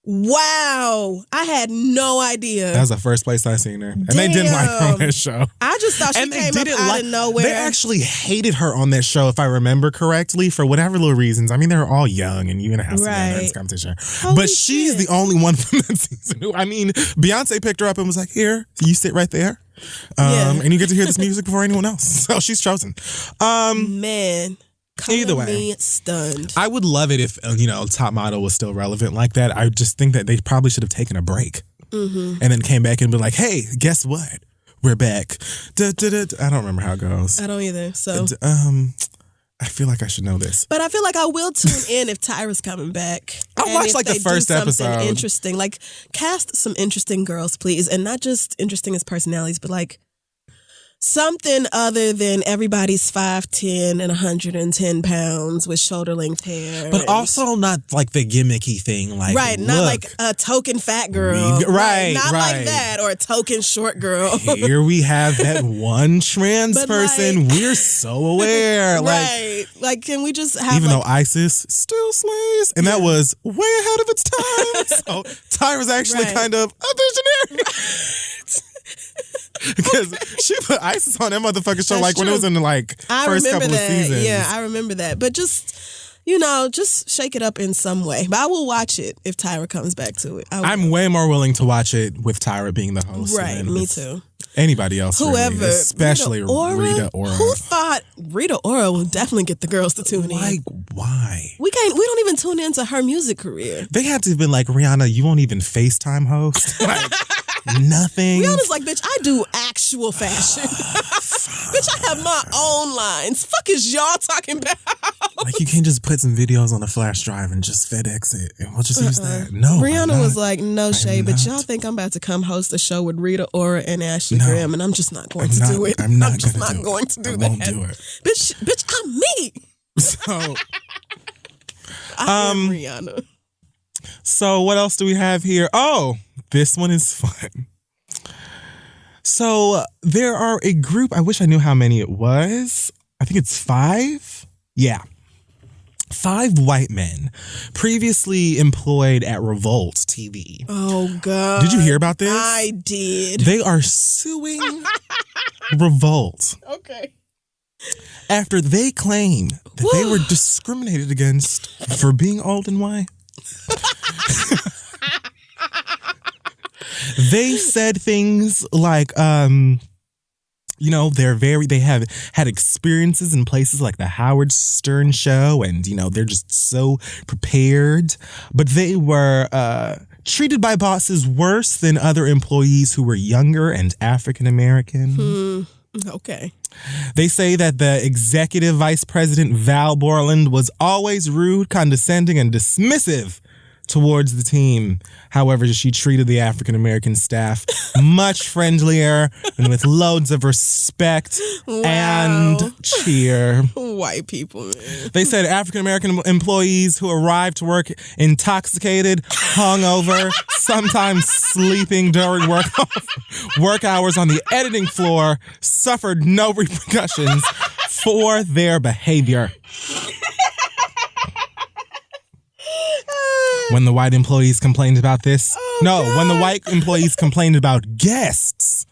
Speaker 2: Wow. I had no idea.
Speaker 1: That was the first place I seen her. And they didn't like her on that show.
Speaker 2: I just thought she came up out of nowhere.
Speaker 1: They actually hated her on that show, if I remember correctly, for whatever little reasons. I mean, they were all young and you're going to have some dance competition. But she's the only one from that season who, I mean, Beyonce picked her up and was like, here, you sit right there. And you get to hear this music before anyone else. So she's chosen.
Speaker 2: Man.
Speaker 1: Either way.
Speaker 2: Me stunned.
Speaker 1: I would love it if, Top Model was still relevant like that. I just think that they probably should have taken a break and then came back and been like, hey, guess what? We're back. I don't remember how it goes.
Speaker 2: I don't either. So,
Speaker 1: I feel like I should know this.
Speaker 2: But I feel like I will tune in if Tyra's coming back.
Speaker 1: I'll watch like the first episode.
Speaker 2: Interesting. Like, cast some interesting girls, please. And not just interesting as personalities, but like something other than everybody's 5'10" and 110 pounds with shoulder length hair.
Speaker 1: But also not like the gimmicky thing. Like,
Speaker 2: right, not like a token fat girl.
Speaker 1: Right,
Speaker 2: not like that, or a token short girl.
Speaker 1: Here we have that one trans person.
Speaker 2: Like,
Speaker 1: we're so aware.
Speaker 2: Right. Like, can we just have
Speaker 1: even though ISIS still slays, and that was way ahead of its time. So Tyra's actually kind of a visionary. Because she put ISIS on that motherfucking show. That's like true. When it was in the first couple of seasons.
Speaker 2: Yeah, I remember that. But just shake it up in some way. But I will watch it if Tyra comes back to it.
Speaker 1: I'm way more willing to watch it with Tyra being the host.
Speaker 2: Right, me too.
Speaker 1: Anybody else,
Speaker 2: whoever,
Speaker 1: really, especially Rita Ora.
Speaker 2: Who thought Rita Ora will definitely get the girls to tune in?
Speaker 1: Like, why?
Speaker 2: We don't even tune into her music career.
Speaker 1: They had to have been like, Rihanna, you won't even FaceTime host. Like, nothing.
Speaker 2: Rihanna's like, bitch, I do actual fashion. Bitch, I have my own lines. Fuck is y'all talking about?
Speaker 1: Like, you can't just put some videos on a flash drive and just FedEx it. And we'll just use that. No.
Speaker 2: Rihanna was like, no shade, but y'all think I'm about to come host a show with Rita Ora and Ashley Graham, and I'm just not going to do it.
Speaker 1: I'm not
Speaker 2: going to do
Speaker 1: I
Speaker 2: that.
Speaker 1: Won't do it.
Speaker 2: Bitch, I'm me.
Speaker 1: So,
Speaker 2: I'm Rihanna.
Speaker 1: So what else do we have here? Oh, this one is fun. So there are a group, I wish I knew how many it was. I think it's 5. Yeah. 5 white men previously employed at Revolt TV.
Speaker 2: Oh, God.
Speaker 1: Did you hear about this?
Speaker 2: I did.
Speaker 1: They are suing Revolt.
Speaker 2: Okay.
Speaker 1: After they claim that they were discriminated against for being old and white. They said things like, they have had experiences in places like the Howard Stern show, and, they're just so prepared. But they were treated by bosses worse than other employees who were younger and African American.
Speaker 2: Okay.
Speaker 1: They say that the executive vice president, Val Borland, was always rude, condescending, and dismissive towards the team. However, she treated the African-American staff much friendlier and with loads of respect and cheer.
Speaker 2: White people, man.
Speaker 1: They said African-American employees who arrived to work intoxicated, hungover, sometimes sleeping during work hours on the editing floor suffered no repercussions for their behavior. When the white employees complained about this. When the white employees complained about guests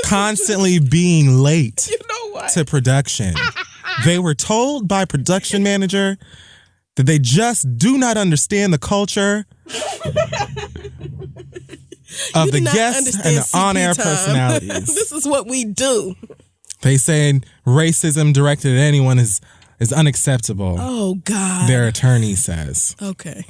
Speaker 1: constantly being late to production. They were told by production manager that they just do not understand the culture of the guests and the on-air personalities.
Speaker 2: This is what we do.
Speaker 1: They said racism directed at anyone is unacceptable.
Speaker 2: Oh, God.
Speaker 1: Their attorney says.
Speaker 2: Okay.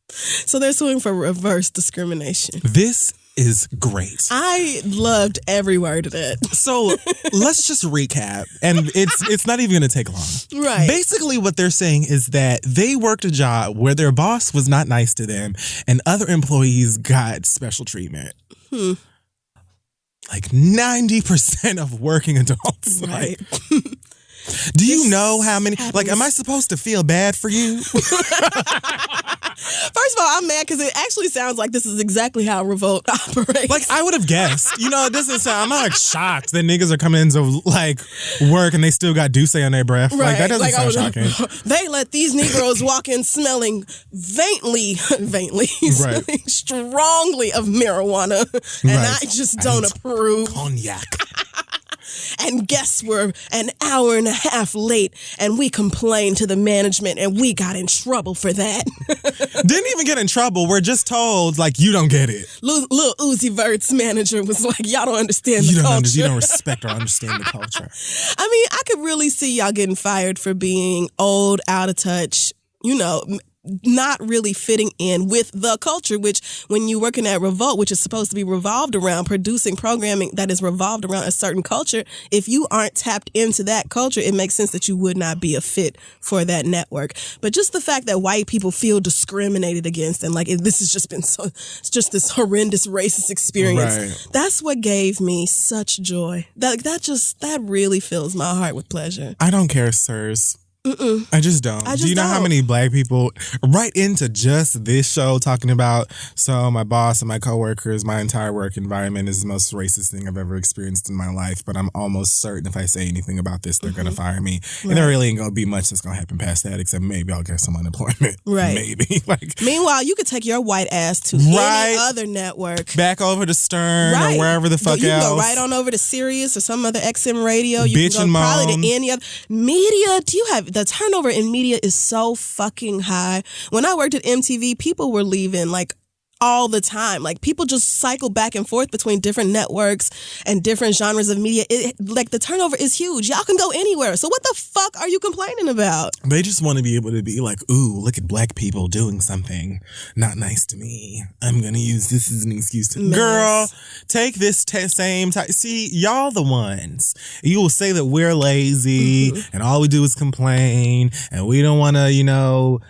Speaker 2: So they're suing for reverse discrimination.
Speaker 1: This is great.
Speaker 2: I loved every word of it.
Speaker 1: So let's just recap. And it's not even going to take long.
Speaker 2: Right.
Speaker 1: Basically, what they're saying is that they worked a job where their boss was not nice to them and other employees got special treatment. Like 90% of working adults.
Speaker 2: Right.
Speaker 1: Do you know how many? Like, am I supposed to feel bad for you?
Speaker 2: First of all, I'm mad because it actually sounds like this is exactly how Revolt operates.
Speaker 1: Like, I would have guessed. It doesn't sound. I'm not shocked that niggas are coming into work and they still got Douce on their breath. Right. Like, that doesn't sound shocking.
Speaker 2: They let these Negroes walk in smelling faintly, smelling strongly of marijuana, and I just don't approve.
Speaker 1: Cognac.
Speaker 2: and guests were an hour and a half late, and we complained to the management, and we got in trouble for that.
Speaker 1: Didn't even get in trouble. We're just told, like, you don't get it.
Speaker 2: Lil Uzi Vert's manager was like, y'all don't understand the culture.
Speaker 1: You don't respect or understand the culture.
Speaker 2: I mean, I could really see y'all getting fired for being old, out of touch, not really fitting in with the culture, which when you're working at Revolt, which is supposed to be revolved around producing programming that is revolved around a certain culture, if you aren't tapped into that culture, it makes sense that you would not be a fit for that network. But just the fact that white people feel discriminated against and like this has just been it's just this horrendous racist experience. Right. That's what gave me such joy. That really fills my heart with pleasure.
Speaker 1: I don't care, sirs. I just don't. Do you know how many black people right into just this show talking about, so my boss and my coworkers, my entire work environment is the most racist thing I've ever experienced in my life, but I'm almost certain if I say anything about this, they're going to fire me. Right. And there really ain't going to be much that's going to happen past that, except maybe I'll get some unemployment. Right. Maybe.
Speaker 2: Meanwhile, you could take your white ass to any other network.
Speaker 1: Back over to Stern or wherever the fuck else.
Speaker 2: You can go right on over to Sirius or some other XM radio. You can go probably to any other media. The turnover in media is so fucking high. When I worked at MTV, people were leaving all the time. People just cycle back and forth between different networks and different genres of media. The turnover is huge. Y'all can go anywhere. So what the fuck are you complaining about?
Speaker 1: They just want to be able to be like, ooh, look at black people doing something not nice to me. I'm going to use this as an excuse to... Girl, take this same time. See, y'all the ones. You will say that we're lazy and all we do is complain and we don't want to,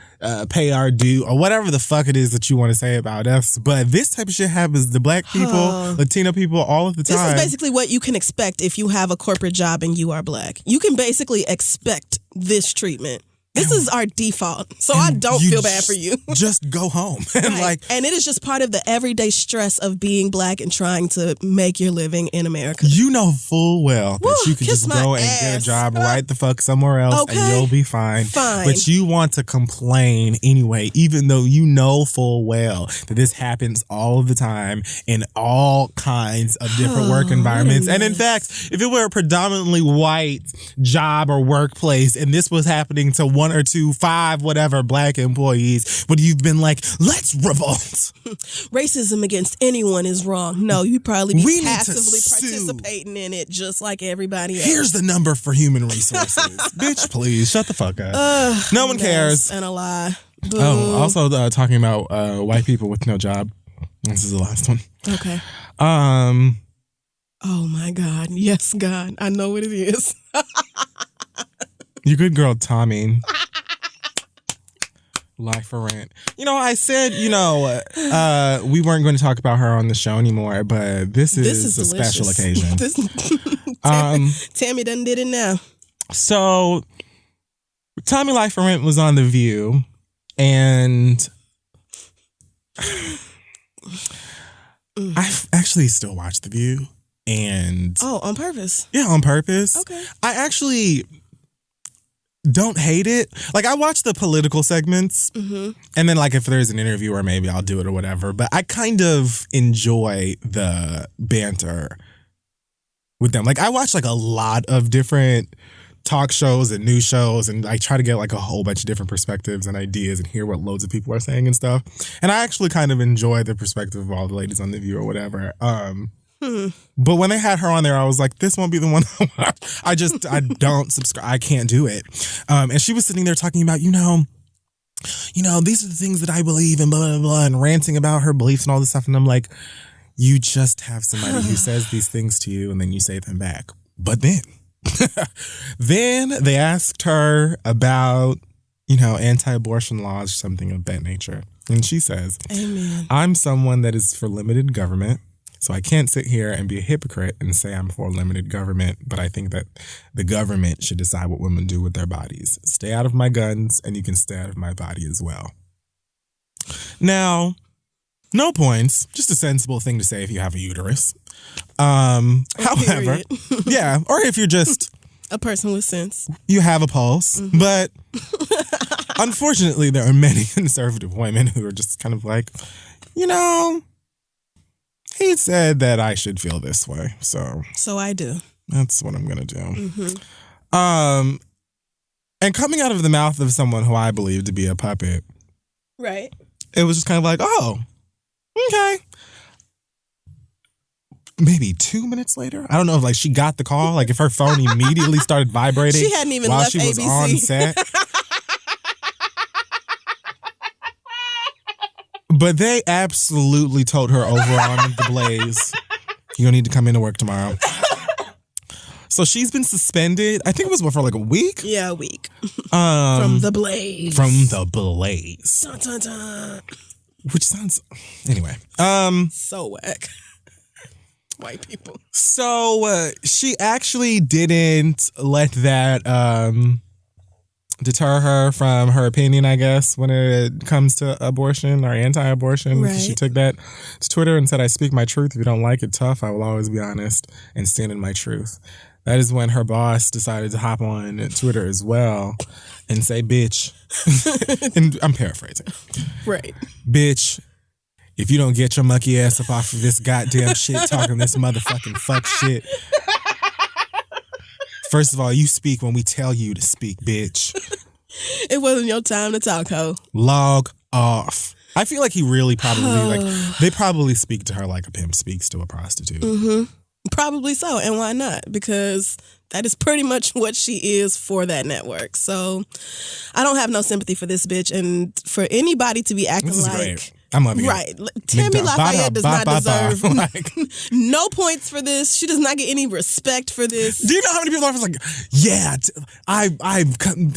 Speaker 1: pay our due or whatever the fuck it is that you want to say about us. But this type of shit happens to black people, Latino people all of the time.
Speaker 2: This is basically what you can expect if you have a corporate job and you are black. You can basically expect this treatment. This is our default, so I don't feel bad for you.
Speaker 1: Just go home.
Speaker 2: And it is just part of the everyday stress of being black and trying to make your living in America.
Speaker 1: You know full well that you can just go and get a job right the fuck somewhere else and you'll be fine. But you want to complain anyway, even though you know full well that this happens all of the time in all kinds of different work environments. And in fact, if it were a predominantly white job or workplace and this was happening to 1 or 2, 5, whatever black employees, but you've been like, let's revolt.
Speaker 2: Racism against anyone is wrong. No, you probably be passively participating in it just like everybody else.
Speaker 1: Here's the number for human resources. Bitch, please, shut the fuck up. No one cares.
Speaker 2: And a lie. Boo.
Speaker 1: Oh, also talking about white people with no job. This is the last one.
Speaker 2: Okay. Oh my God. Yes, God. I know what it is.
Speaker 1: Your good girl, Tommy. Life for rent. I said, we weren't going to talk about her on the show anymore, but this is a delicious. Special occasion.
Speaker 2: Tammy done did it now.
Speaker 1: So, Tommy Life for Rent was on The View, and I actually still watch The View. And
Speaker 2: on purpose?
Speaker 1: Yeah, on purpose.
Speaker 2: Okay.
Speaker 1: I actually don't hate it. I watch the political segments, and then if there's an interview or maybe I'll do it or whatever. But I kind of enjoy the banter with them. I watch a lot of different talk shows and news shows, and I try to get a whole bunch of different perspectives and ideas and hear what loads of people are saying and stuff. And I actually kind of enjoy the perspective of all the ladies on The View or whatever. But when they had her on there, I was like, this won't be the one I watch. I don't subscribe. I can't do it. And she was sitting there talking about, these are the things that I believe in, blah, blah, blah, and ranting about her beliefs and all this stuff. And I'm like, you just have somebody who says these things to you and then you say them back. But then they asked her about, anti-abortion laws, something of that nature. And she says,
Speaker 2: Amen.
Speaker 1: I'm someone that is for limited government. So I can't sit here and be a hypocrite and say I'm for limited government, but I think that the government should decide what women do with their bodies. Stay out of my guns, and you can stay out of my body as well. Now, no points. Just a sensible thing to say if you have a uterus. However, yeah, or if you're just
Speaker 2: a person with sense.
Speaker 1: You have a pulse, but unfortunately, there are many conservative women who are just kind of like, he said that I should feel this way, so
Speaker 2: I do.
Speaker 1: That's what I'm going to do.
Speaker 2: Mm-hmm.
Speaker 1: And coming out of the mouth of someone who I believe to be a puppet.
Speaker 2: Right.
Speaker 1: It was just kind of like, oh, okay. Maybe 2 minutes later. I don't know if like she got the call, like if her phone immediately started vibrating.
Speaker 2: She hadn't even
Speaker 1: while
Speaker 2: left
Speaker 1: she was
Speaker 2: ABC.
Speaker 1: on set. But they absolutely told her over on The Blaze, you're gonna need to come into work tomorrow. So she's been suspended. I think it was for like a week.
Speaker 2: Yeah, a week. From The Blaze.
Speaker 1: From The Blaze.
Speaker 2: Dun, dun, dun.
Speaker 1: Which sounds anyway.
Speaker 2: So whack. White people.
Speaker 1: So she actually didn't let that deter her from her opinion, I guess, when it comes to abortion or anti-abortion.
Speaker 2: Right.
Speaker 1: She took that to Twitter and said, I speak my truth. If you don't like it, tough. I will always be honest and stand in my truth. That is when her boss decided to hop on Twitter as well and say, bitch. And I'm paraphrasing.
Speaker 2: Right.
Speaker 1: Bitch. If you don't get your monkey ass up off of this goddamn shit talking this motherfucking fuck shit. First of all, you speak when we tell you to speak, bitch.
Speaker 2: It wasn't your time to talk, ho.
Speaker 1: Log off. I feel like he really probably, they probably speak to her like a pimp speaks to a prostitute.
Speaker 2: Mm-hmm. Probably so. And why not? Because that is pretty much what she is for that network. So I don't have no sympathy for this bitch. And for anybody to be acting
Speaker 1: This is
Speaker 2: like...
Speaker 1: great. I'm loving
Speaker 2: right.
Speaker 1: it.
Speaker 2: Tammy Lafayette does not deserve
Speaker 1: like,
Speaker 2: no points for this. She does not get any respect for this.
Speaker 1: Do you know how many people are like, yeah, I'm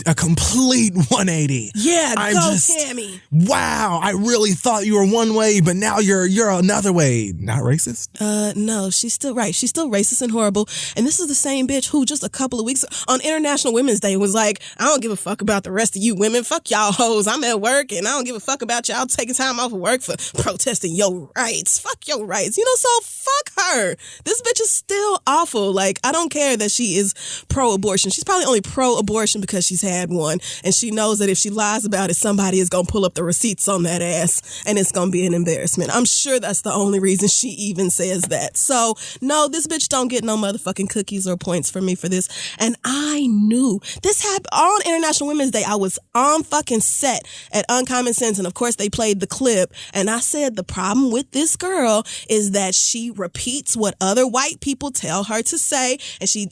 Speaker 1: a complete 180.
Speaker 2: Yeah,
Speaker 1: I'm
Speaker 2: go Tammy.
Speaker 1: Wow, I really thought you were one way, but now you're another way. Not racist?
Speaker 2: No, she's still right. She's still racist and horrible. And this is the same bitch who just a couple of weeks on International Women's Day was like, I don't give a fuck about the rest of you women. Fuck y'all hoes. I'm at work and I don't give a fuck about y'all taking time off of work for protesting your rights. Fuck your rights. So fuck her. This bitch is still awful. Like, I don't care that she is pro-abortion. She's probably only pro-abortion because she's had one. And she knows that if she lies about it, somebody is going to pull up the receipts on that ass and it's going to be an embarrassment. I'm sure that's the only reason she even says that. So, no, this bitch don't get no motherfucking cookies or points from me for this. And I knew this happened on International Women's Day. I was on fucking set at Uncommon Sense. And of course they played the clip. And I said the problem with this girl is that she repeats what other white people tell her to say, and she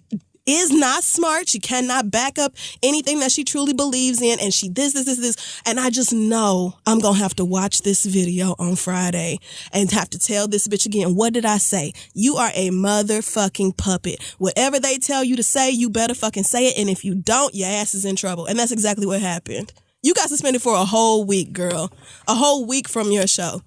Speaker 2: is not smart. She cannot back up anything that she truly believes in, and she this. And I just know I'm going to have to watch this video on Friday and have to tell this bitch again, what did I say? You are a motherfucking puppet. Whatever they tell you to say, you better fucking say it, and if you don't, your ass is in trouble. And that's exactly what happened. You got suspended for a whole week, girl. A whole week from your show.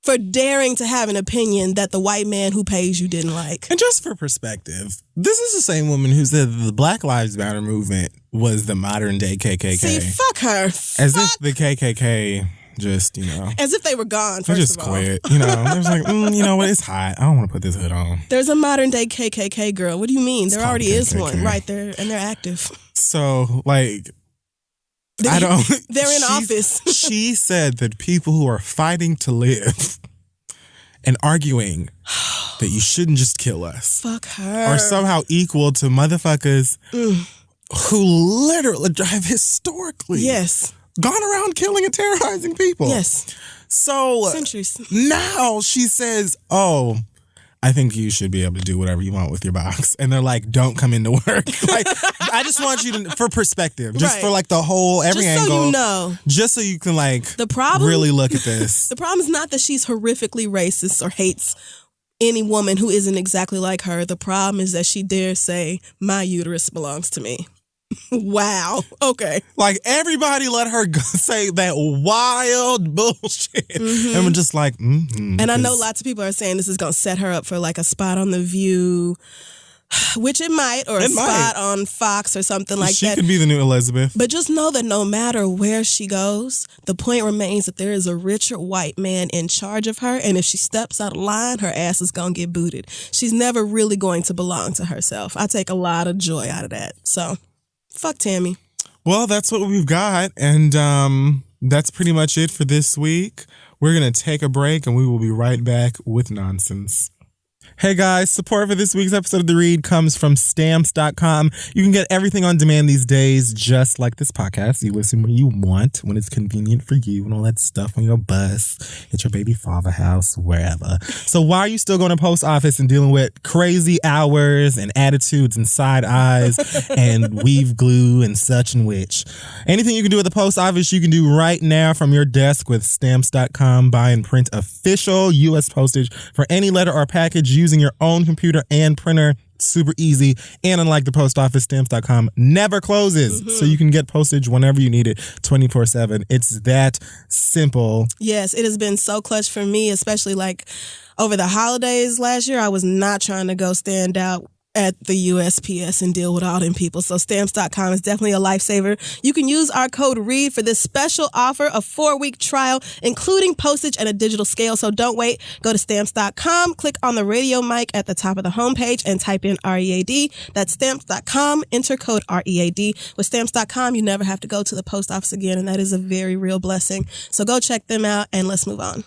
Speaker 2: For daring to have an opinion that the white man who pays you didn't like.
Speaker 1: And just for perspective, this is the same woman who said the Black Lives Matter movement was the modern day KKK.
Speaker 2: See, fuck her.
Speaker 1: As if the KKK just,
Speaker 2: as if they were gone,
Speaker 1: they
Speaker 2: first
Speaker 1: just
Speaker 2: of all.
Speaker 1: quit. They was like, you know what, it's hot. I don't want to put this hood on.
Speaker 2: There's a modern day KKK girl. What do you mean? There already is one right there, and they're active.
Speaker 1: So, like... They're in
Speaker 2: office.
Speaker 1: She said that people who are fighting to live and arguing that you shouldn't just kill us.
Speaker 2: Fuck her.
Speaker 1: Are somehow equal to motherfuckers who literally have historically gone around killing and terrorizing people.
Speaker 2: Yes.
Speaker 1: So
Speaker 2: centuries.
Speaker 1: Now she says, oh, I think you should be able to do whatever you want with your box. And they're like, don't come into work. Like, I just want you to, for perspective, just for like the whole, every
Speaker 2: just
Speaker 1: angle.
Speaker 2: So you know.
Speaker 1: Just so you can
Speaker 2: the problem,
Speaker 1: really look at this.
Speaker 2: The problem is not that she's horrifically racist or hates any woman who isn't exactly like her. The problem is that she dares say, my uterus belongs to me. Wow. Okay.
Speaker 1: Like, everybody let her say that wild bullshit. And we're just like,
Speaker 2: And I know lots of people are saying this is going to set her up for like a spot on The View, which it might, or a spot on Fox or something like that.
Speaker 1: She could be the new Elizabeth.
Speaker 2: But just know that no matter where she goes, the point remains that there is a richer white man in charge of her. And if she steps out of line, her ass is going to get booted. She's never really going to belong to herself. I take a lot of joy out of that. So... fuck Tammy.
Speaker 1: Well, that's what we've got. And that's pretty much it for this week. We're going to take a break and we will be right back with nonsense. Hey guys, support for this week's episode of The Read comes from Stamps.com. You can get everything on demand these days, just like this podcast. You listen when you want, when it's convenient for you, and all that stuff on your bus, at your baby father house, wherever. So why are you still going to post office and dealing with crazy hours and attitudes and side eyes and weave glue and such and which? Anything you can do at the post office, you can do right now from your desk with Stamps.com. Buy and print official U.S. postage for any letter or package using your own computer and printer. Super easy. And unlike the post office, Stamps.com never closes. So you can get postage whenever you need it 24/7. It's that simple.
Speaker 2: Yes, it has been so clutch for me, especially like over the holidays last year. I was not trying to go stand out at the USPS and deal with all them people. So Stamps.com is definitely a lifesaver. You can use our code READ for this special offer, a 4-week trial, including postage and a digital scale. So don't wait. Go to Stamps.com, click on the radio mic at the top of the homepage and type in READ. That's Stamps.com. Enter code READ. With Stamps.com, you never have to go to the post office again, and that is a very real blessing. So go check them out and let's move on.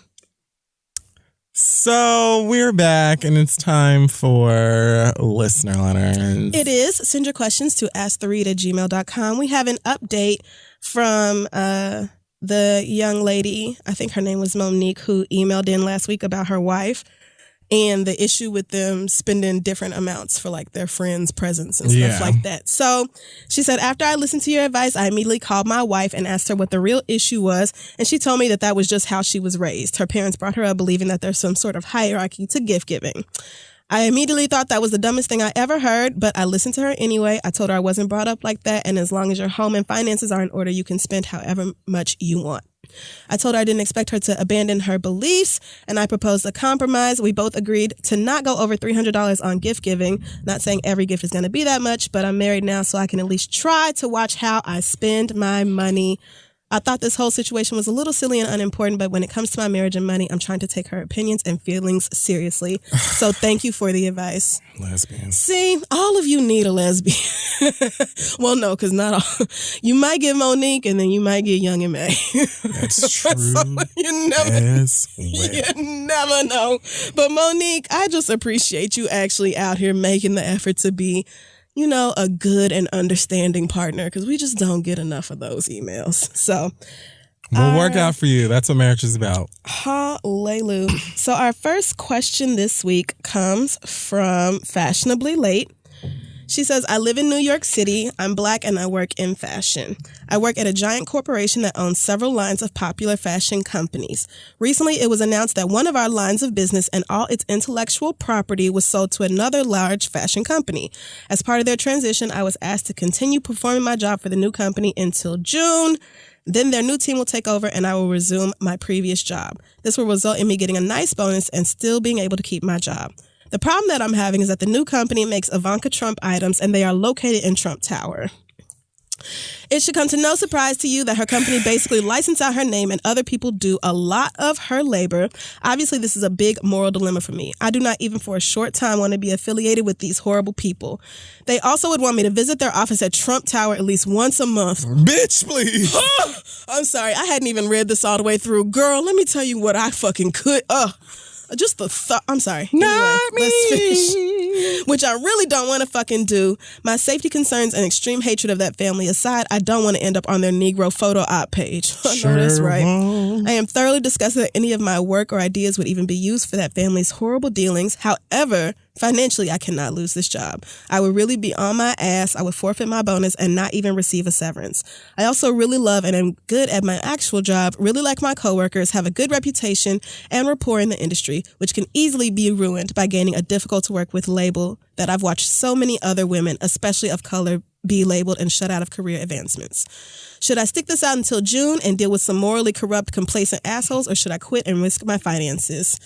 Speaker 1: So we're back and it's time for listener letters.
Speaker 2: It is. Send your questions to asktheread@gmail.com. We have an update from the young lady, I think her name was Monique, who emailed in last week about her wife and the issue with them spending different amounts for like their friends' presents and stuff like that. So she said, after I listened to your advice, I immediately called my wife and asked her what the real issue was. And she told me that that was just how she was raised. Her parents brought her up believing that there's some sort of hierarchy to gift giving. I immediately thought that was the dumbest thing I ever heard, but I listened to her anyway. I told her I wasn't brought up like that. And as long as your home and finances are in order, you can spend however much you want. I told her I didn't expect her to abandon her beliefs, and I proposed a compromise. We both agreed to not go over $300 on gift giving. Not saying every gift is going to be that much, but I'm married now, so I can at least try to watch how I spend my money. I thought this whole situation was a little silly and unimportant, but when it comes to my marriage and money, I'm trying to take her opinions and feelings seriously. So thank you for the advice.
Speaker 1: Lesbian.
Speaker 2: See, all of you need a lesbian. Well, no, because not all. You might get Monique and then you might get Young and May.
Speaker 1: That's true.
Speaker 2: So you never know. But Monique, I just appreciate you actually out here making the effort to be, you know, a good and understanding partner, because we just don't get enough of those emails. So
Speaker 1: we'll work out for you. That's what marriage is about.
Speaker 2: Hallelujah. So our first question this week comes from Fashionably Late. She says, I live in New York City. I'm Black and I work in fashion. I work at a giant corporation that owns several lines of popular fashion companies. Recently, it was announced that one of our lines of business and all its intellectual property was sold to another large fashion company. As part of their transition, I was asked to continue performing my job for the new company until June. Then their new team will take over and I will resume my previous job. This will result in me getting a nice bonus and still being able to keep my job. The problem that I'm having is that the new company makes Ivanka Trump items and they are located in Trump Tower. It should come to no surprise to you that her company basically licensed out her name and other people do a lot of her labor. Obviously, this is a big moral dilemma for me. I do not even for a short time want to be affiliated with these horrible people. They also would want me to visit their office at Trump Tower at least once a month.
Speaker 1: Bitch, please.
Speaker 2: I'm sorry. I hadn't even read this all the way through. Girl, let me tell you what I fucking could. Just the thought. I'm sorry.
Speaker 1: Not
Speaker 2: anyway, let's finish. Which I really don't want to fucking do. My safety concerns and extreme hatred of that family aside, I don't want to end up on their Negro photo op page. I know that's right. I am thoroughly disgusted that any of my work or ideas would even be used for that family's horrible dealings. However, financially, I cannot lose this job. I would really be on my ass. I would forfeit my bonus and not even receive a severance. I also really love and am good at my actual job, really like my coworkers, have a good reputation and rapport in the industry, which can easily be ruined by gaining a difficult to work with label that I've watched so many other women, especially of color, be labeled and shut out of career advancements. Should I stick this out until June and deal with some morally corrupt, complacent assholes, or should I quit and risk my finances?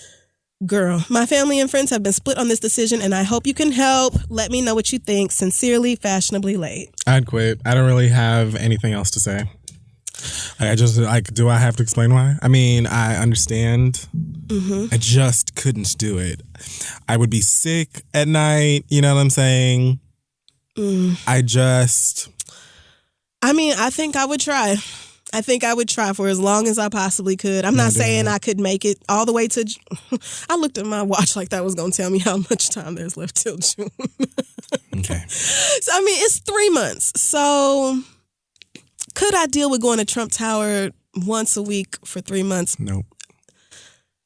Speaker 2: Girl, my family and friends have been split on this decision, and I hope you can help. Let me know what you think. Sincerely, Fashionably Late.
Speaker 1: I'd quit. I don't really have anything else to say. Do I have to explain why? I mean, I understand. I just couldn't do it. I would be sick at night. You know what I'm saying? I think I would try.
Speaker 2: I think I would try for as long as I possibly could. I'm not saying I could make it all the way to... I looked at my watch like that was going to tell me how much time there's left till June.
Speaker 1: Okay.
Speaker 2: So, I mean, it's 3 months. So could I deal with going to Trump Tower once a week for 3 months?
Speaker 1: Nope.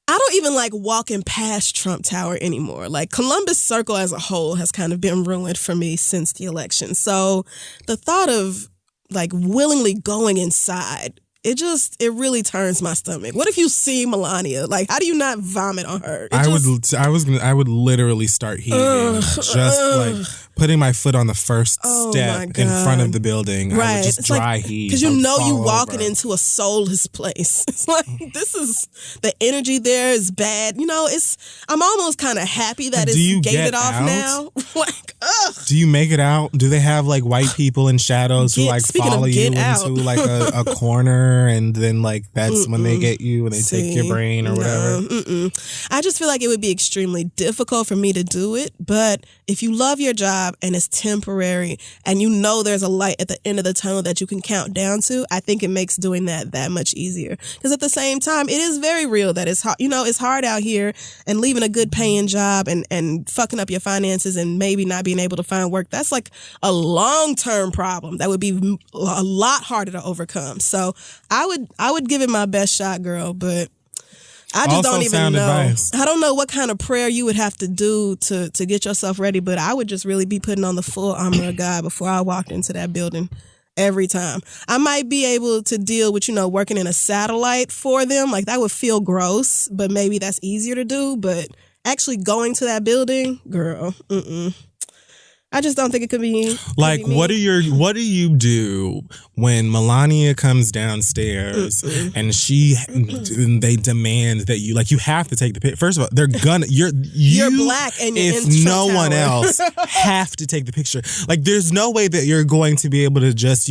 Speaker 2: I don't even like walking past Trump Tower anymore. Like Columbus Circle as a whole has kind of been ruined for me since the election. So the thought of like willingly going inside, it really turns my stomach. What if you see Melania? Like, how do you not vomit on her?
Speaker 1: I would literally start heaving, like putting my foot on the first step in front of the building.
Speaker 2: Right.
Speaker 1: I would just
Speaker 2: it's
Speaker 1: dry
Speaker 2: like,
Speaker 1: heave.
Speaker 2: Because you know you walking into a soulless place. It's like, the energy there is bad. You know, I'm almost kind of happy that it's gated off now. Like, ugh.
Speaker 1: Do you make it out? Do they have like white people in shadows who like follow you into like a corner, and then like that's when they get you and they take your brain or whatever?
Speaker 2: I just feel like it would be extremely difficult for me to do it. But if you love your job and it's temporary and you know there's a light at the end of the tunnel that you can count down to, I think it makes doing that much easier. Because at the same time, it is very real that it's hard. You know, it's hard out here, and leaving a good paying job and fucking up your finances and maybe not being able to find work. That's like a long-term problem that would be a lot harder to overcome. So I would give it my best shot, girl, but I just don't even know. Advice. I don't know what kind of prayer you would have to do to get yourself ready, but I would just really be putting on the full armor of God before I walked into that building every time. I might be able to deal with, working in a satellite for them. Like, that would feel gross, but maybe that's easier to do. But actually going to that building, girl, I just don't think it could be.
Speaker 1: Like, what do you do when Melania comes downstairs and they demand that you have to take the picture? First of all, you're
Speaker 2: black and you're
Speaker 1: if
Speaker 2: in
Speaker 1: no
Speaker 2: Trump
Speaker 1: one
Speaker 2: Tower.
Speaker 1: else have to take the picture. Like, there's no way that you're going to be able to just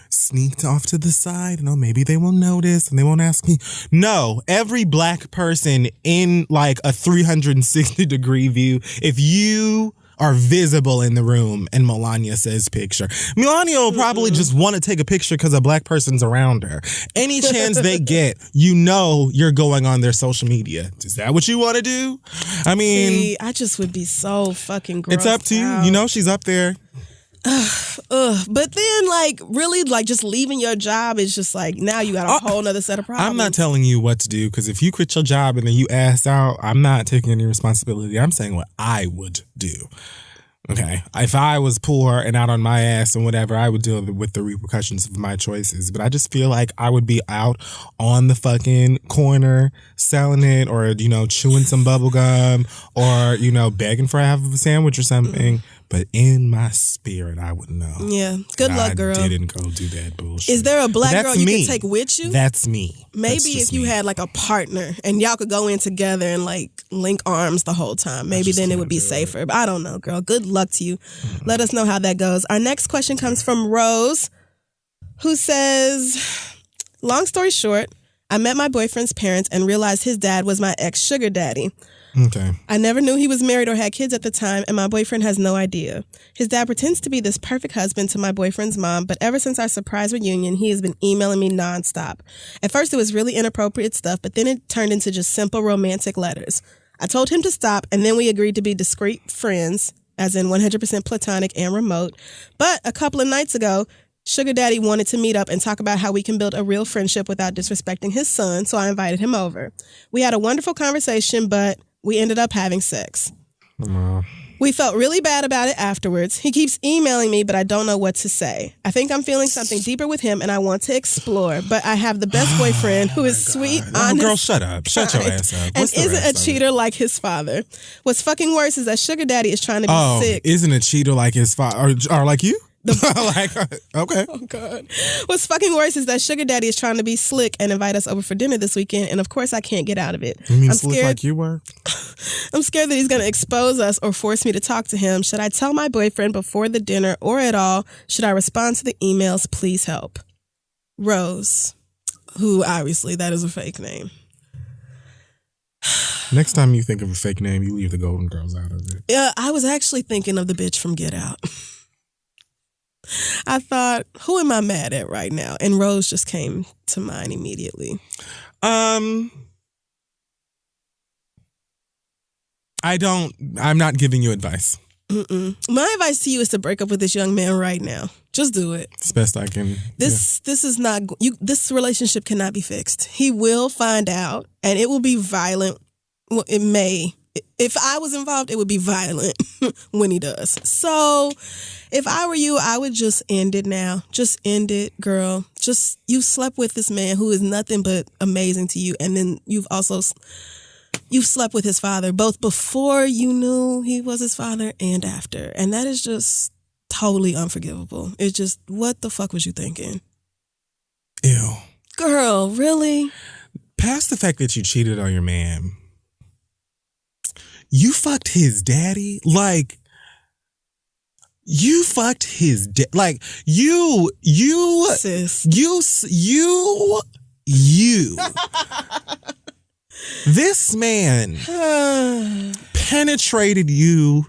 Speaker 1: sneak off to the side. Maybe they will notice and they won't ask me. No, every black person in like a 360 degree view, if you are visible in the room and Melania says picture, Melania will probably just want to take a picture because a black person's around her. Any chance they get, you're going on their social media. Is that what you want to do? I mean,
Speaker 2: see, I just would be so fucking grossed
Speaker 1: it's up to you. She's up there.
Speaker 2: But then, really, just leaving your job is just like, now you got a whole nother set of problems.
Speaker 1: I'm not telling you what to do, because if you quit your job and then you ass out, I'm not taking any responsibility. I'm saying what I would do. Okay, if I was poor and out on my ass and whatever, I would deal with the repercussions of my choices. But I just feel like I would be out on the fucking corner selling it, or chewing some bubble gum, or begging for half of a sandwich or something. But in my spirit, I would know.
Speaker 2: Yeah, good luck, girl.
Speaker 1: I didn't go do that bullshit.
Speaker 2: Is there a black girl you can take with you?
Speaker 1: That's me.
Speaker 2: Maybe if you had like a partner and y'all could go in together and like link arms the whole time, maybe then it would be safer. But I don't know, girl. Good luck to you. Let us know how that goes. Our next question comes from Rose, who says, long story short, I met my boyfriend's parents and realized his dad was my ex-sugar daddy.
Speaker 1: Okay.
Speaker 2: I never knew he was married or had kids at the time, and my boyfriend has no idea. His dad pretends to be this perfect husband to my boyfriend's mom, but ever since our surprise reunion, he has been emailing me nonstop. At first, it was really inappropriate stuff, but then it turned into just simple romantic letters. I told him to stop, and then we agreed to be discreet friends, as in 100% platonic and remote. But a couple of nights ago, Sugar Daddy wanted to meet up and talk about how we can build a real friendship without disrespecting his son, so I invited him over. We had a wonderful conversation, but we ended up having sex. We felt really bad about it afterwards. He keeps emailing me, but I don't know what to say. I think I'm feeling something deeper with him, and I want to explore. But I have the best boyfriend who is sweet, honest.
Speaker 1: Girl, shut up. Shut your ass up.
Speaker 2: And isn't a cheater like his father. What's fucking worse is that Sugar Daddy is trying to be sick.
Speaker 1: Isn't a cheater like his father, or like you? Okay.
Speaker 2: Oh, God. What's fucking worse is that Sugar Daddy is trying to be slick and invite us over for dinner this weekend, and of course I can't get out of it.
Speaker 1: You mean
Speaker 2: I'm
Speaker 1: slick
Speaker 2: scared,
Speaker 1: like you were?
Speaker 2: I'm scared that he's going to expose us or force me to talk to him. Should I tell my boyfriend before the dinner or at all? Should I respond to the emails? Please help. Rose, who obviously that is a fake name.
Speaker 1: Next time you think of a fake name, you leave the Golden Girls out of it.
Speaker 2: Yeah, I was actually thinking of the bitch from Get Out. I thought, who am I mad at right now? And Rose just came to mind immediately.
Speaker 1: I'm not giving you advice.
Speaker 2: My advice to you is to break up with this young man right now. Just do it.
Speaker 1: It's best I can.
Speaker 2: This is not you. This relationship cannot be fixed. He will find out, and it will be violent. Well, it may. If I was involved, it would be violent when he does. So, if I were you, I would just end it now. Just end it, girl. Just you slept with this man who is nothing but amazing to you, and then you've slept with his father, both before you knew he was his father and after. And that is just totally unforgivable. It's just, what the fuck was you thinking?
Speaker 1: Ew.
Speaker 2: Girl, really?
Speaker 1: Past the fact that you cheated on your man, you fucked his daddy? Like, you fucked his dad. Like, you.
Speaker 2: Sis.
Speaker 1: You. This man penetrated you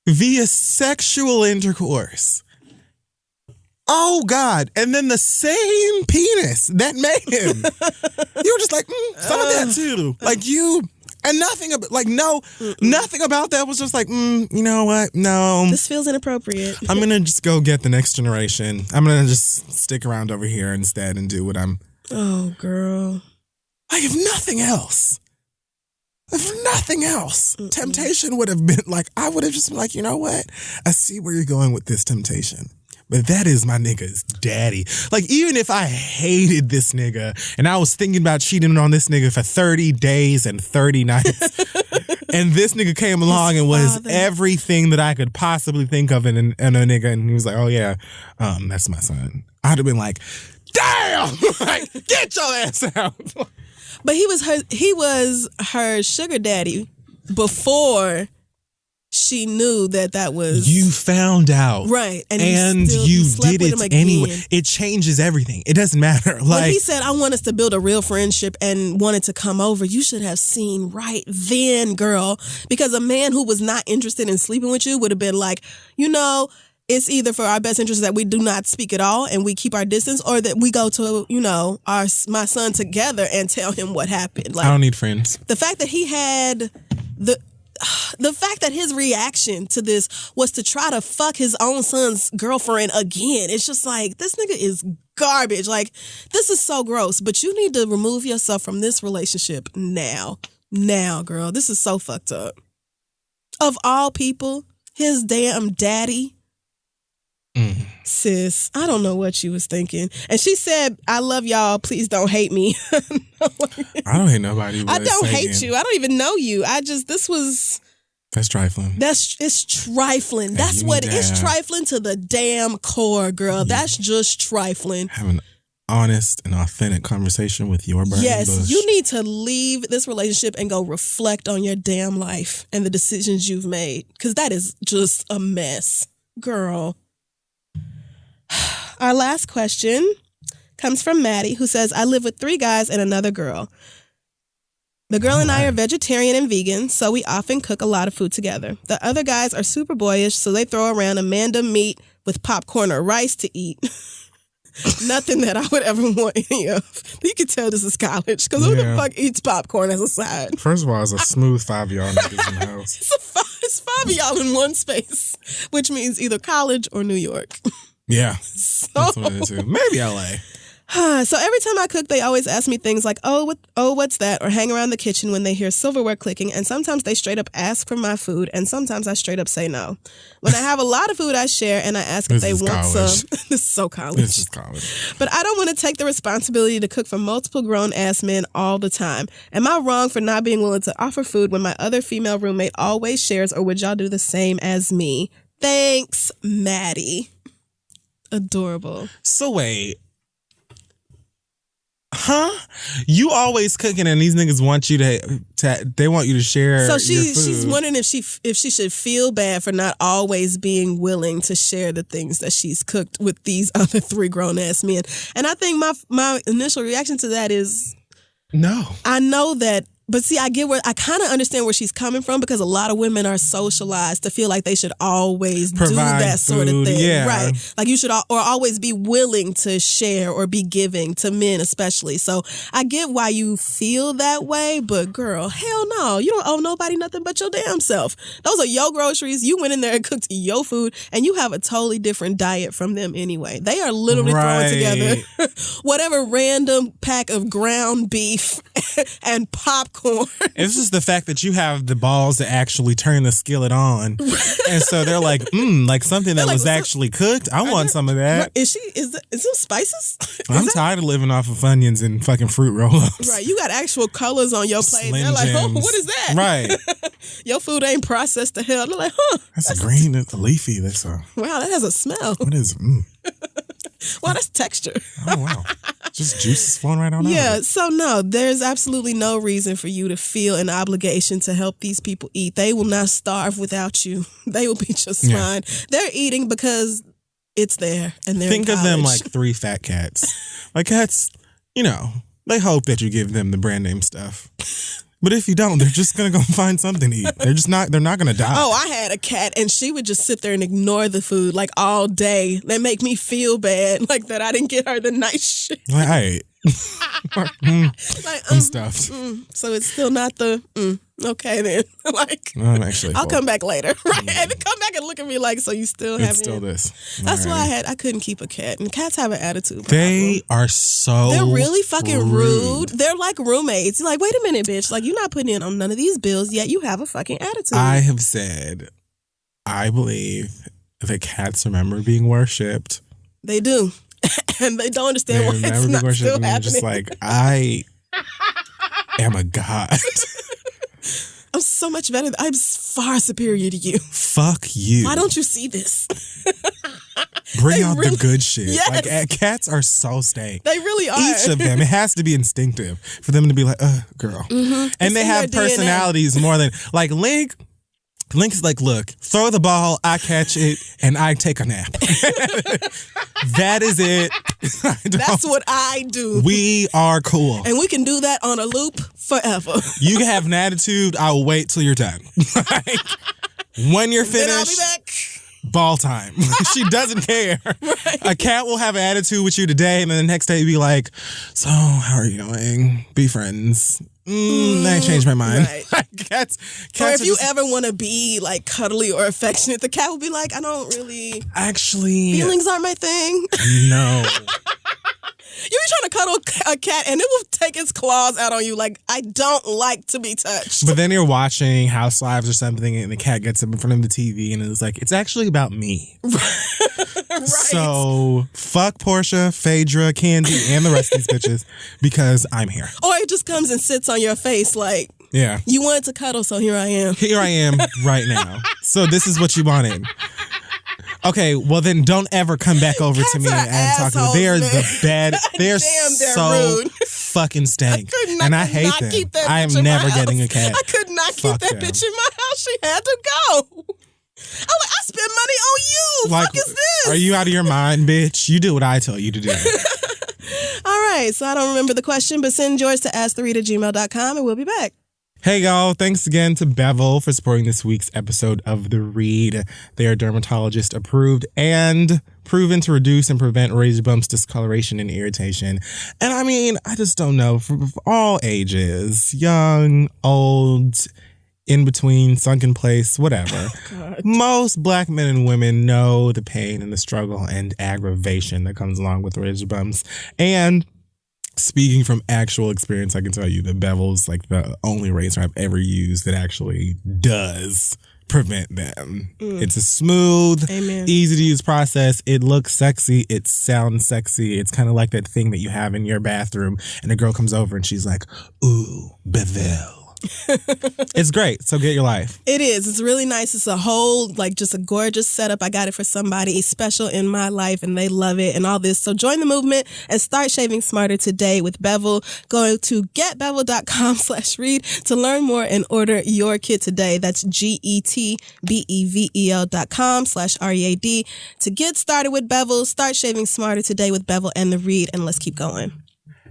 Speaker 1: via sexual intercourse. Oh, God. And then the same penis that made him. You were just like, some of that too. Like you, and nothing about that was just like, you know what? No.
Speaker 2: This feels inappropriate.
Speaker 1: I'm going to just go get the next generation. I'm going to just stick around over here instead and do what I'm.
Speaker 2: Oh, girl.
Speaker 1: Like, if nothing else, temptation would have been like, I would have just been like, you know what? I see where you're going with this temptation. But that is my nigga's daddy. Like, even if I hated this nigga and I was thinking about cheating on this nigga for 30 days and 30 nights, and this nigga came along and was everything that I could possibly think of in a nigga, and he was like, oh, yeah, that's my son. I'd have been like, damn! Like, get your ass out!
Speaker 2: But he was her sugar daddy before she knew that was...
Speaker 1: You found out.
Speaker 2: Right.
Speaker 1: And you did it anyway. It changes everything. It doesn't matter. Like,
Speaker 2: when he said, I want us to build a real friendship and wanted to come over, you should have seen right then, girl. Because a man who was not interested in sleeping with you would have been like, you know... It's either for our best interest that we do not speak at all and we keep our distance, or that we go to, my son together and tell him what happened. Like,
Speaker 1: I don't need friends.
Speaker 2: The fact that he had the fact that his reaction to this was to try to fuck his own son's girlfriend again. It's just like, this nigga is garbage. Like, this is so gross, but you need to remove yourself from this relationship now. Now, girl, this is so fucked up. Of all people, his damn daddy. Sis, I don't know what she was thinking. And she said, I love y'all. Please don't hate me.
Speaker 1: I don't hate nobody.
Speaker 2: I don't hate you. I don't even know you.
Speaker 1: That's trifling.
Speaker 2: It's trifling. That's what it is. Trifling to the damn core, girl. That's just trifling.
Speaker 1: Have an honest and authentic conversation with your burning bush.
Speaker 2: You need to leave this relationship and go reflect on your damn life and the decisions you've made. Because that is just a mess. Girl. Our last question comes from Maddie, who says, I live with 3 guys and another girl. The girl and I are vegetarian and vegan, so we often cook a lot of food together. The other guys are super boyish, so they throw around Amanda meat with popcorn or rice to eat. Nothing that I would ever want any of. You can tell this is college, because who the fuck eats popcorn as a side?
Speaker 1: First of all, it's a smooth 5 of y'all niggas in the house.
Speaker 2: It's 5 of y'all in one space, which means either college or New York.
Speaker 1: Yeah, that's what it is too. Maybe LA.
Speaker 2: So every time I cook, they always ask me things like, what's that? Or hang around the kitchen when they hear silverware clicking. And sometimes they straight up ask for my food. And sometimes I straight up say no. When I have a lot of food, I share and I ask if they want some. This is so college.
Speaker 1: This is college.
Speaker 2: But I don't want to take the responsibility to cook for multiple grown-ass men all the time. Am I wrong for not being willing to offer food when my other female roommate always shares? Or would y'all do the same as me? Thanks, Maddie. Adorable.
Speaker 1: So wait. Huh? You always cooking and these niggas want you they want you to share. So
Speaker 2: she's wondering if she should feel bad for not always being willing to share the things that she's cooked with these other 3 grown ass men. And I think my initial reaction to that is
Speaker 1: no.
Speaker 2: I know that But see, I kind of understand where she's coming from, because a lot of women are socialized to feel like they should always do that sort of thing.
Speaker 1: Yeah.
Speaker 2: Right. Like you should or always be willing to share or be giving to men, especially. So I get why you feel that way, but girl, hell no. You don't owe nobody nothing but your damn self. Those are your groceries. You went in there and cooked your food, and you have a totally different diet from them anyway. They are literally throwing together whatever random pack of ground beef and popcorn.
Speaker 1: It's just the fact that you have the balls to actually turn the skillet on. And so they're like, like something that was actually cooked. I want some of that.
Speaker 2: Is some spices?
Speaker 1: I'm tired of living off of onions and fucking fruit roll-ups.
Speaker 2: Right. You got actual colors on your plate.
Speaker 1: Slim
Speaker 2: They're like, oh,
Speaker 1: Jims.
Speaker 2: what is that?
Speaker 1: Right.
Speaker 2: Your food ain't processed to hell. They're like,
Speaker 1: That's a green, that's a leafy. That's a...
Speaker 2: Wow, that has a smell.
Speaker 1: What is...
Speaker 2: Wow, that's texture.
Speaker 1: Oh, wow. Just juices flowing right on out.
Speaker 2: Yeah, so no, there's absolutely no reason for you to feel an obligation to help these people eat. They will not starve without you. They will be just fine. They're eating because it's there, and they're
Speaker 1: Think of them like 3 fat cats. Like cats, they hope that you give them the brand name stuff. But if you don't, they're just going to go find something to eat. They're not going to die.
Speaker 2: Oh, I had a cat, and she would just sit there and ignore the food like all day. That make me feel bad, like that I didn't get her the nice shit.
Speaker 1: Like, I ate. I'm stuffed.
Speaker 2: So it's still not the, okay then. Like,
Speaker 1: I'm actually
Speaker 2: I'll come back later. Right? And then come back and look at me like, so you still haven't.
Speaker 1: It's still this.
Speaker 2: That's why I couldn't keep a cat. And cats have an attitude problem.
Speaker 1: They are so
Speaker 2: They're really fucking rude. They're like roommates. You're like, wait a minute, bitch. Like, you're not putting in on none of these bills, yet you have a fucking attitude.
Speaker 1: I have said, I believe that cats remember being worshipped.
Speaker 2: They do. And they don't understand why it's not still happening.
Speaker 1: Just like, I am a god.
Speaker 2: I'm so much better. I'm far superior to you.
Speaker 1: Fuck you.
Speaker 2: Why don't you see this?
Speaker 1: Bring out the good shit.
Speaker 2: Yes.
Speaker 1: Like, cats are so stank.
Speaker 2: They really are.
Speaker 1: Each of them. It has to be instinctive for them to be like, girl. Mm-hmm. And they have personalities more than, like, Link. Link's like, look, throw the ball, I catch it, and I take a nap. That is it.
Speaker 2: That's what I do.
Speaker 1: We are cool.
Speaker 2: And we can do that on a loop forever.
Speaker 1: You can have an attitude, I will wait till you're done. Like, when you're finished,
Speaker 2: then I'll be back.
Speaker 1: Ball time. She doesn't care.
Speaker 2: Right.
Speaker 1: A cat will have an attitude with you today, and then the next day be like, so, how are you doing? Be friends. I changed my mind.
Speaker 2: Right.
Speaker 1: Cats
Speaker 2: or if you ever want to be like cuddly or affectionate, the cat will be like, I don't really.
Speaker 1: Actually.
Speaker 2: Feelings aren't my thing.
Speaker 1: No.
Speaker 2: You be trying to cuddle a cat and it will take its claws out on you. Like, I don't like to be touched.
Speaker 1: But then you're watching Housewives or something and the cat gets up in front of the TV and it's like, it's actually about me.
Speaker 2: Right.
Speaker 1: So fuck Portia, Phaedra, Candy, and the rest of these bitches because I'm here.
Speaker 2: Or it just comes and sits on your face like,
Speaker 1: yeah,
Speaker 2: you wanted to cuddle, so here I am.
Speaker 1: Here I am right now. So this is what you wanted. Okay, well then don't ever come back over to me and talk to me. They are the bad. They're so
Speaker 2: rude.
Speaker 1: Fucking stank, and I hate them. I am never getting a cat.
Speaker 2: I could not keep that bitch in my house. She had to go. I'm like, I spend money on you.
Speaker 1: Like,
Speaker 2: fuck is this?
Speaker 1: Are you out of your mind, bitch? You do what I tell you to do.
Speaker 2: All right, so I don't remember the question, but send yours to asktheread@gmail.com and we'll be back.
Speaker 1: Hey y'all, thanks again to Bevel for supporting this week's episode of The Read. They are dermatologist approved and proven to reduce and prevent razor bumps, discoloration, and irritation. And I mean, I just don't know, for all ages, young, old, in between, sunk in place, whatever. Most black men and women know the pain and the struggle and aggravation that comes along with razor bumps. And speaking from actual experience, I can tell you that Bevel's like the only razor I've ever used that actually does prevent them. It's a smooth, easy to use process. It looks sexy. It sounds sexy. It's kind of like that thing that you have in your bathroom and a girl comes over and she's like, ooh, Bevel. It's great. So get your life.
Speaker 2: It is. It's really nice. It's a whole, like, just a gorgeous setup. I got it for somebody special in my life and they love it and all this. So join the movement and start shaving smarter today with Bevel. Go to getbevel.com/read to learn more and order your kit today. That's getbevel.com/READ to get started with Bevel. Start shaving smarter today with Bevel and the Read, and let's keep going.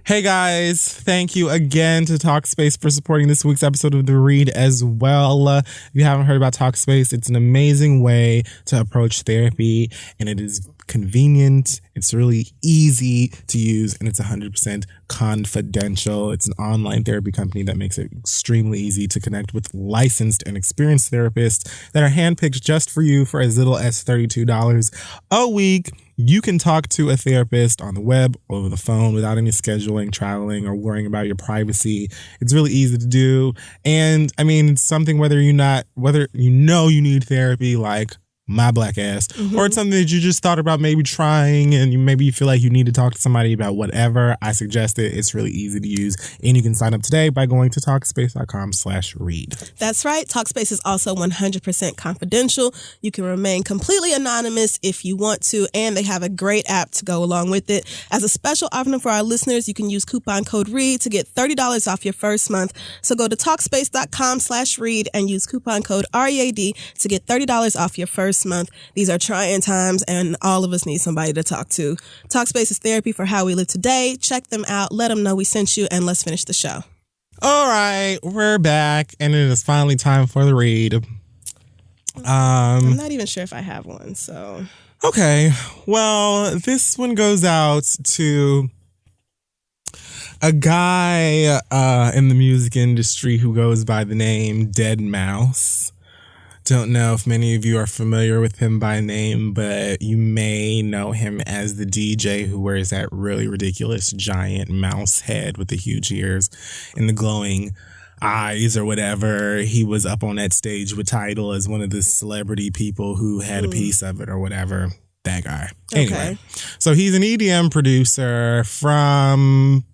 Speaker 1: Hey guys, thank you again to Talkspace for supporting this week's episode of The Read as well. If you haven't heard about Talkspace, it's an amazing way to approach therapy, and it is convenient, it's really easy to use, and it's 100% confidential. It's an online therapy company that makes it extremely easy to connect with licensed and experienced therapists that are handpicked just for you for as little as $32 a week. You can talk to a therapist on the web, over the phone, without any scheduling, traveling, or worrying about your privacy. It's really easy to do. And I mean, it's something whether you know you need therapy, like my black ass, or it's something that you just thought about maybe trying and maybe you feel like you need to talk to somebody about whatever, I suggest it. It's really easy to use, and you can sign up today by going to Talkspace.com/read.
Speaker 2: That's right. Talkspace is also 100% confidential. You can remain completely anonymous if you want to, and they have a great app to go along with it. As a special offering for our listeners, you can use coupon code READ to get $30 off your first month. So go to Talkspace.com/read and use coupon code READ to get $30 off your first month. These are trying times, and all of us need somebody to talk to. Talkspace is therapy for how we live today. Check them out. Let them know we sent you, and let's finish the show.
Speaker 1: All right, we're back, and it is finally time for the read.
Speaker 2: I'm not even sure if I have one, so.
Speaker 1: Okay, well, this one goes out to a guy in the music industry who goes by the name Dead Mouse. Don't know if many of you are familiar with him by name, but you may know him as the DJ who wears that really ridiculous giant mouse head with the huge ears and the glowing eyes or whatever. He was up on that stage with Tidal as one of the celebrity people who had a piece of it or whatever. That guy. Anyway, so he's an EDM producer from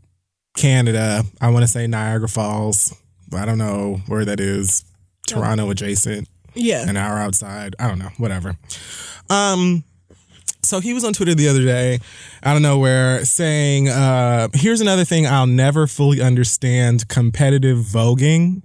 Speaker 1: Canada. I want to say Niagara Falls. I don't know where that is. Toronto adjacent.
Speaker 2: Yeah.
Speaker 1: An hour outside. I don't know. Whatever. So he was on Twitter the other day, out of nowhere, saying, here's another thing I'll never fully understand: competitive voguing.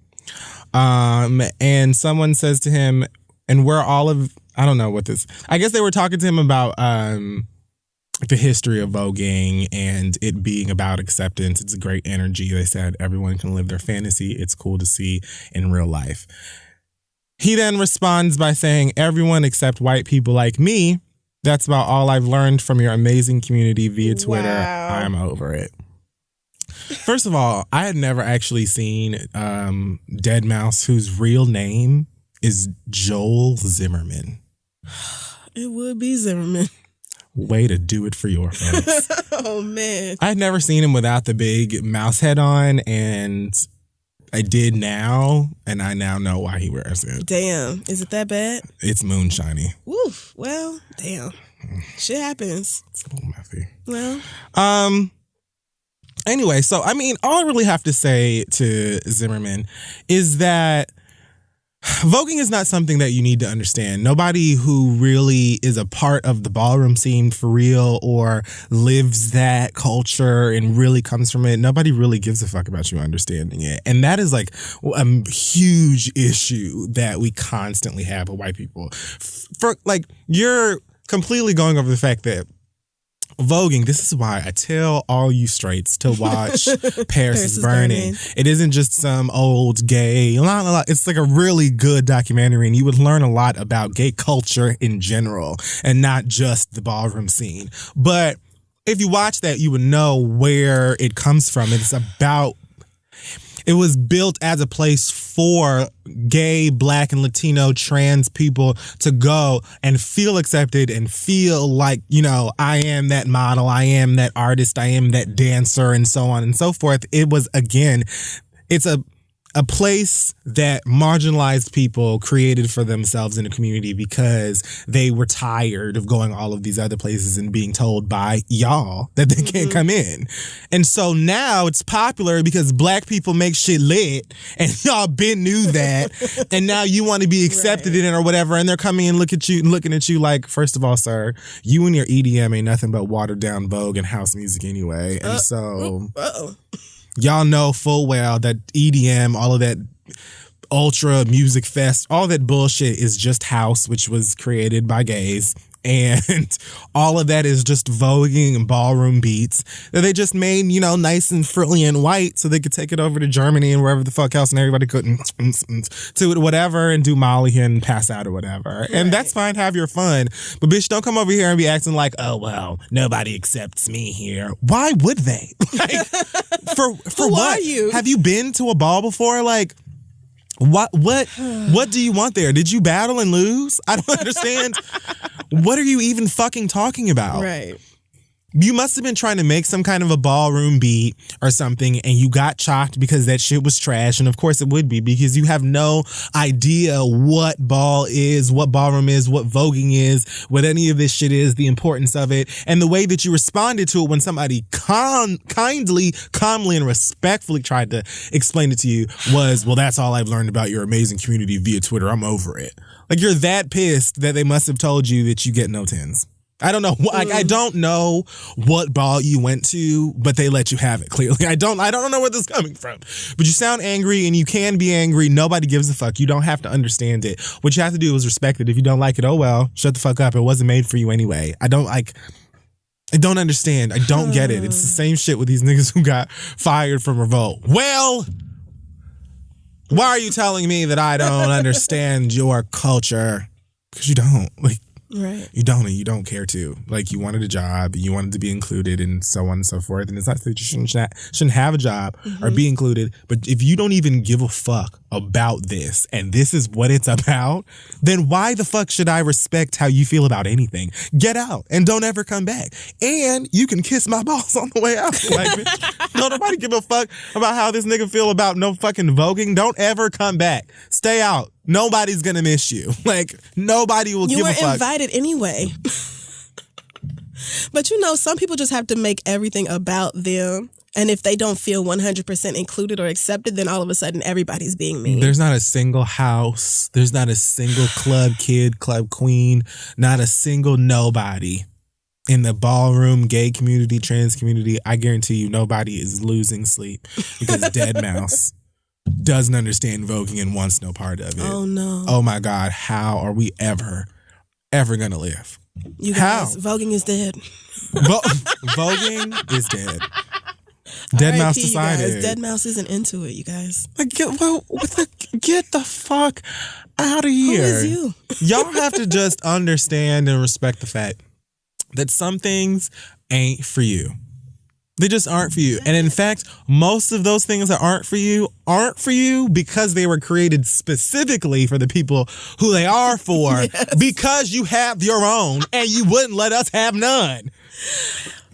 Speaker 1: And someone says to him, and we're all of, I don't know what this, I guess they were talking to him about the history of voguing and it being about acceptance. It's a great energy. They said everyone can live their fantasy. It's cool to see in real life. He then responds by saying, everyone except white people like me. That's about all I've learned from your amazing community via Twitter. Wow. I'm over it. First of all, I had never actually seen Dead Mouse, whose real name is Joel Zimmerman.
Speaker 2: It would be Zimmerman.
Speaker 1: Way to do it for your folks.
Speaker 2: Oh, man.
Speaker 1: I had never seen him without the big mouse head on, and I did now, and I now know why he wears it.
Speaker 2: Damn. Is it that bad?
Speaker 1: It's moonshiny.
Speaker 2: Woof. Well, damn. Shit happens.
Speaker 1: It's a little messy.
Speaker 2: Well.
Speaker 1: Anyway, so, I mean, all I really have to say to Zimmerman is that voguing is not something that you need to understand. Nobody who really is a part of the ballroom scene for real or lives that culture and really comes from it, nobody really gives a fuck about you understanding it. And that is like a huge issue that we constantly have with white people. For like, you're completely going over the fact that voguing, this is why I tell all you straights to watch Paris is Burning. It isn't just some old gay, it's like a really good documentary, and you would learn a lot about gay culture in general and not just the ballroom scene. But if you watch that, you would know where it comes from. It was built as a place for gay, black, and Latino trans people to go and feel accepted and feel like, you know, I am that model, I am that artist, I am that dancer, and so on and so forth. It was, again, it's a place that marginalized people created for themselves in a community because they were tired of going all of these other places and being told by y'all that they can't come in. And so now it's popular because black people make shit lit, and y'all been knew that. And now you want to be accepted in it or whatever. And they're coming and looking at you like, first of all, sir, you and your EDM ain't nothing but watered down Vogue and house music anyway. And so y'all know full well that EDM, all of that ultra music fest, all that bullshit is just house, which was created by gays And all of that is just voguing and ballroom beats that they just made, you know, nice and frilly and white so they could take it over to Germany and wherever the fuck else, and everybody could to it, whatever, and do Molly and pass out or whatever. Right. And that's fine, have your fun. But bitch, don't come over here and be acting like, oh, well, nobody accepts me here. Why would they? Like, for
Speaker 2: Who
Speaker 1: what?
Speaker 2: are you?
Speaker 1: Have you been to a ball before? Like, what do you want there? Did you battle and lose? I don't understand. What are you even fucking talking about?
Speaker 2: Right.
Speaker 1: You must have been trying to make some kind of a ballroom beat or something, and you got chalked because that shit was trash. And of course it would be, because you have no idea what ball is, what ballroom is, what voguing is, what any of this shit is, the importance of it. And the way that you responded to it when somebody kindly, calmly, and respectfully tried to explain it to you was, well, that's all I've learned about your amazing community via Twitter. I'm over it. Like, you're that pissed that they must have told you that you get no tens. I don't know. Like, I don't know what ball you went to, but they let you have it, clearly. I don't know where this is coming from. But you sound angry, and you can be angry. Nobody gives a fuck. You don't have to understand it. What you have to do is respect it. If you don't like it, oh well, shut the fuck up. It wasn't made for you anyway. I don't understand. I don't get it. It's the same shit with these niggas who got fired from Revolt. Well, why are you telling me that I don't understand your culture? Because you don't. Like,
Speaker 2: right.
Speaker 1: You don't, and you don't care to. Like, you wanted a job, you wanted to be included, and so on and so forth. And it's not that you shouldn't have a job or be included, but if you don't even give a fuck about this, and this is what it's about, then why the fuck should I respect how you feel about anything? Get out and don't ever come back. And you can kiss my balls on the way out. Like, bitch, don't nobody give a fuck about how this nigga feel about no fucking voguing. Don't ever come back. Stay out. Nobody's gonna miss you. Like, nobody will give a fuck.
Speaker 2: You were invited anyway. But you know, some people just have to make everything about them. And if they don't feel 100% included or accepted, then all of a sudden everybody's being mean.
Speaker 1: There's not a single house. There's not a single club kid, club queen, not a single nobody in the ballroom, gay community, trans community. I guarantee you nobody is losing sleep because Dead Mouse doesn't understand voguing and wants no part of it.
Speaker 2: Oh, no.
Speaker 1: Oh, my God. How are we ever going to live?
Speaker 2: You guys, voguing is dead.
Speaker 1: Voguing is dead. Dead Mouse decided.
Speaker 2: Dead Mouse isn't into it, you guys.
Speaker 1: Like, get the fuck out of here.
Speaker 2: Who is you?
Speaker 1: Y'all have to just understand and respect the fact that some things ain't for you. They just aren't for you. And in fact, most of those things that aren't for you because they were created specifically for the people who they are for, yes. Because you have your own and you wouldn't let us have none.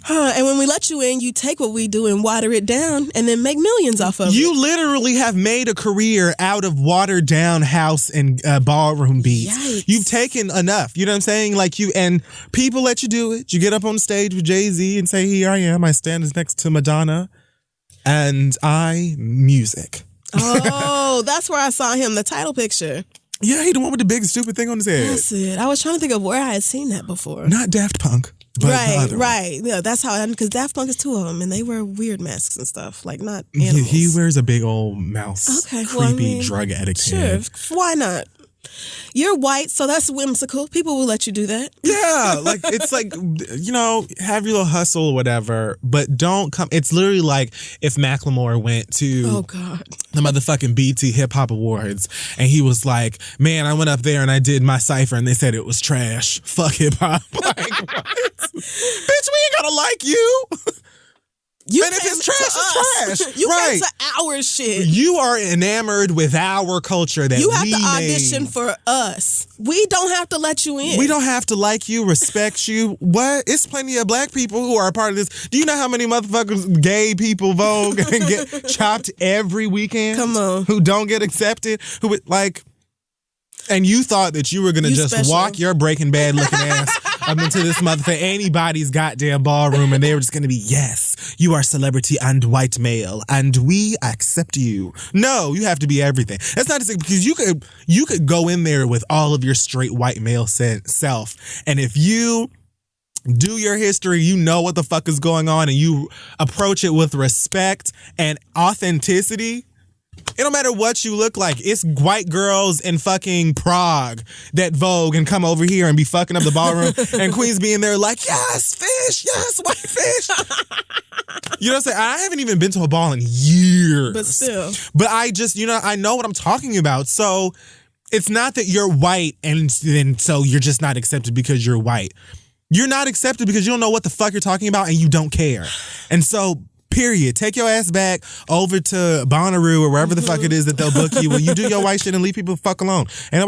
Speaker 2: And when we let you in, you take what we do and water it down and then make millions off of it.
Speaker 1: You literally have made a career out of watered down house and ballroom beats.
Speaker 2: Yikes.
Speaker 1: You've taken enough. You know what I'm saying? Like, and people let you do it. You get up on stage with Jay-Z and say, here I am. I stand next to Madonna and music.
Speaker 2: Oh, that's where I saw him, the title picture.
Speaker 1: Yeah, he the one with the big stupid thing on his head.
Speaker 2: That's it. I was trying to think of where I had seen that before.
Speaker 1: Not Daft Punk.
Speaker 2: Right. Yeah, that's how, because Daft Punk is two of them, and they wear weird masks and stuff, like not animals.
Speaker 1: He wears a big old mouse.
Speaker 2: Okay,
Speaker 1: creepy drug addict head.
Speaker 2: Sure, why not? You're white, so that's whimsical. People will let you do that.
Speaker 1: Yeah, like, it's like, you know, have your little hustle or whatever, but don't come. It's literally like if Macklemore went to the motherfucking BT Hip Hop Awards and he was like, man, I went up there and I did my cipher and they said it was trash. Fuck hip hop. Like, what? Bitch, we ain't gonna like you. And if it's trash, it's trash.
Speaker 2: You came to our shit.
Speaker 1: You are enamored with our culture that we
Speaker 2: You have to audition
Speaker 1: made.
Speaker 2: For us. We don't have to let you in.
Speaker 1: We don't have to like you, respect you. What? It's plenty of black people who are a part of this. Do you know how many motherfuckers, gay people, Vogue, and get chopped every weekend?
Speaker 2: Come on.
Speaker 1: Who don't get accepted? Who would, like... And you thought that you were going to just special. Walk your Breaking Bad looking ass up into this motherfucker, anybody's goddamn ballroom, and they were just going to be, yes, you are celebrity and white male, and we accept you. No, you have to be everything. That's not to say, because you could go in there with all of your straight white male self, and if you do your history, you know what the fuck is going on, and you approach it with respect and authenticity, It don't matter what you look like. It's white girls in fucking Prague that vogue and come over here and be fucking up the ballroom and queens being there like, yes, fish, yes, white fish. You know what I'm saying? I haven't even been to a ball in years.
Speaker 2: But still.
Speaker 1: But I just, I know what I'm talking about. So it's not that you're white and then so you're just not accepted because you're white. You're not accepted because you don't know what the fuck you're talking about and you don't care. And so, period. Take your ass back over to Bonnaroo or wherever the fuck it is that they'll book you when you do your white shit and leave people the fuck alone. And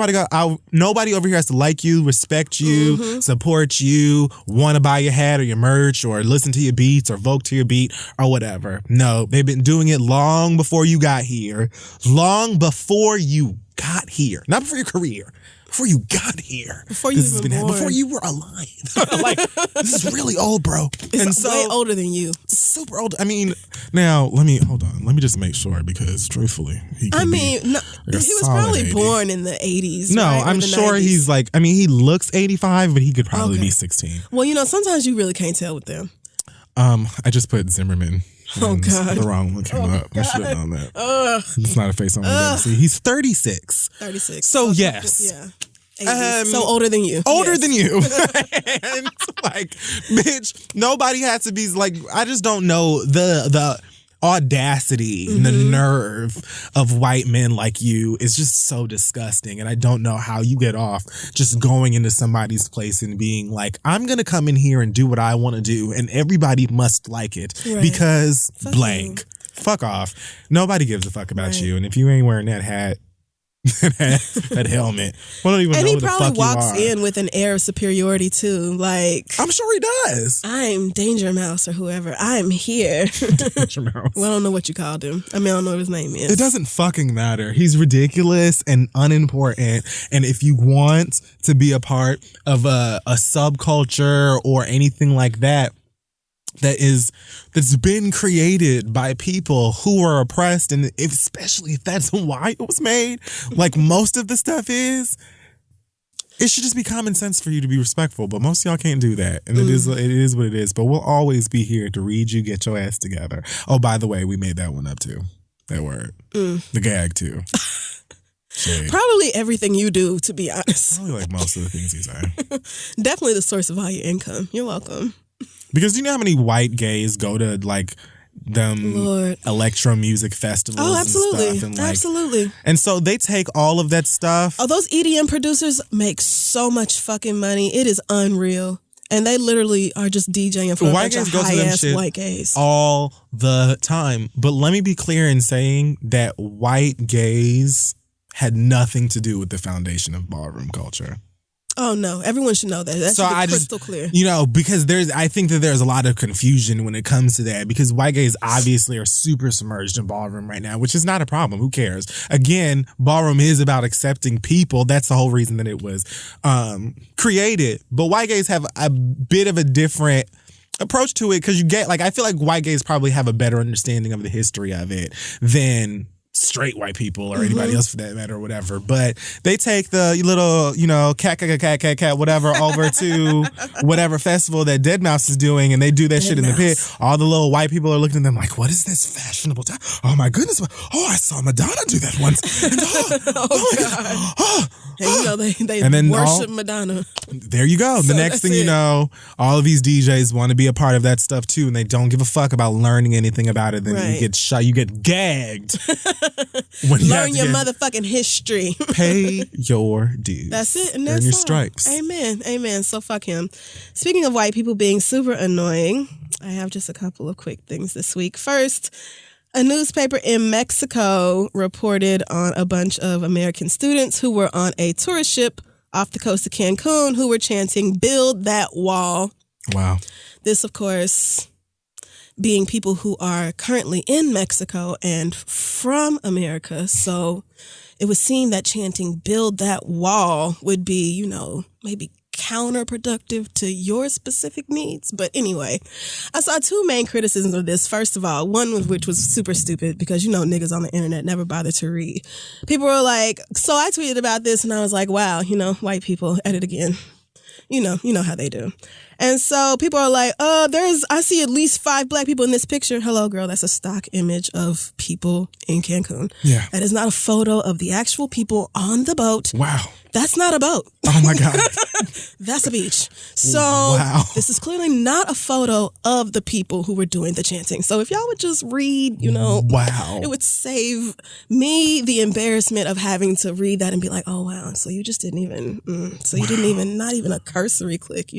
Speaker 1: nobody over here has to like you, respect you, support you, want to buy your hat or your merch or listen to your beats or vote to your beat or whatever. No, they've been doing it long before you got here. Long before you got here. Not before your career. Before you got here.
Speaker 2: Before you even born.
Speaker 1: Before you were alive. Like, this is really old, bro.
Speaker 2: It's way older than you.
Speaker 1: Super old. I mean, now, hold on. Let me just make sure because, truthfully, he
Speaker 2: was probably
Speaker 1: 80.
Speaker 2: Born in the 80s.
Speaker 1: No,
Speaker 2: right?
Speaker 1: I'm sure
Speaker 2: 90s.
Speaker 1: He's like, he looks 85, but he could probably be 16.
Speaker 2: Well, sometimes you really can't tell with them.
Speaker 1: I just put Zimmerman.
Speaker 2: Oh, God.
Speaker 1: The wrong one came up. I should have known that. It's not a face I want to see. He's 36.
Speaker 2: 36.
Speaker 1: So, yes.
Speaker 2: Yeah. So older than you.
Speaker 1: Older than you. And like, bitch, nobody has to be like, I just don't know the audacity and the nerve of white men like you is just so disgusting. And I don't know how you get off just going into somebody's place and being like, I'm going to come in here and do what I want to do. And everybody must like it because blank. Fuck off. Nobody gives a fuck about you. And if you ain't wearing that hat, that helmet. I don't even know who the fuck you are. And he probably walks
Speaker 2: in with an air of superiority too. Like,
Speaker 1: I'm sure he does.
Speaker 2: I'm Danger Mouse or whoever. I'm here.
Speaker 1: Danger Mouse.
Speaker 2: Well, I don't know what you called him. I don't know what his name is.
Speaker 1: It doesn't fucking matter. He's ridiculous and unimportant. And if you want to be a part of a subculture or anything like that, that's been created by people who are oppressed, and especially if that's why it was made, like most of the stuff is, it should just be common sense for you to be respectful. But most of y'all can't do that, and it is what it is. But we'll always be here to read you get your ass together. Oh, by the way, we made that one up too. That word, the gag too. Shade.
Speaker 2: Probably everything you do, to be honest.
Speaker 1: Probably like most of the things you say.
Speaker 2: Definitely the source of all your income. You're welcome.
Speaker 1: Because do you know how many white gays go to like them electro music festivals?
Speaker 2: Oh, absolutely.
Speaker 1: And stuff and
Speaker 2: absolutely.
Speaker 1: And so they take all of that stuff.
Speaker 2: Oh, those EDM producers make so much fucking money. It is unreal. And they literally are just DJing for a bunch of high-ass white gays.
Speaker 1: All the time. But let me be clear in saying that white gays had nothing to do with the foundation of ballroom culture.
Speaker 2: Oh, no. Everyone should know that. That's crystal clear.
Speaker 1: Because I think that there's a lot of confusion when it comes to that, because white gays obviously are super submerged in ballroom right now, which is not a problem. Who cares? Again, ballroom is about accepting people. That's the whole reason that it was created. But white gays have a bit of a different approach to it, because I feel like white gays probably have a better understanding of the history of it than straight white people or anybody else for that matter or whatever. But they take the little, cat, whatever, over to whatever festival that Deadmau5 is doing, and they do that shit in the pit. All the little white people are looking at them like, what is this fashionable time? Oh my goodness. Oh, I saw Madonna do that once. And,
Speaker 2: and they worship Madonna.
Speaker 1: There you go. The next thing you know, all of these DJs want to be a part of that stuff too, and they don't give a fuck about learning anything about it. Then you get shot, you get gagged.
Speaker 2: Learn your motherfucking history.
Speaker 1: Pay your dues.
Speaker 2: That's it. And that's
Speaker 1: earn your stripes.
Speaker 2: Amen. So fuck him. Speaking of white people being super annoying, I have just a couple of quick things this week. First, a newspaper in Mexico reported on a bunch of American students who were on a tourist ship off the coast of Cancun who were chanting, "Build that wall."
Speaker 1: Wow.
Speaker 2: This, of course, being people who are currently in Mexico and from America. So it was seen that chanting "build that wall" would be, maybe counterproductive to your specific needs. But anyway, I saw two main criticisms of this. First of all, one of which was super stupid because, niggas on the internet never bother to read. People were like, so I tweeted about this and I was like, wow, white people at it again. you know how they do. And so people are like, I see at least 5 black people in this picture. Hello, girl. That's a stock image of people in Cancun.
Speaker 1: Yeah.
Speaker 2: That is not a photo of the actual people on the boat.
Speaker 1: Wow.
Speaker 2: That's not a boat.
Speaker 1: Oh my God.
Speaker 2: That's a beach. So this is clearly not a photo of the people who were doing the chanting. So if y'all would just read,
Speaker 1: wow,
Speaker 2: it would save me the embarrassment of having to read that and be like, oh wow, so you just didn't even, you didn't even, not even a cursory click.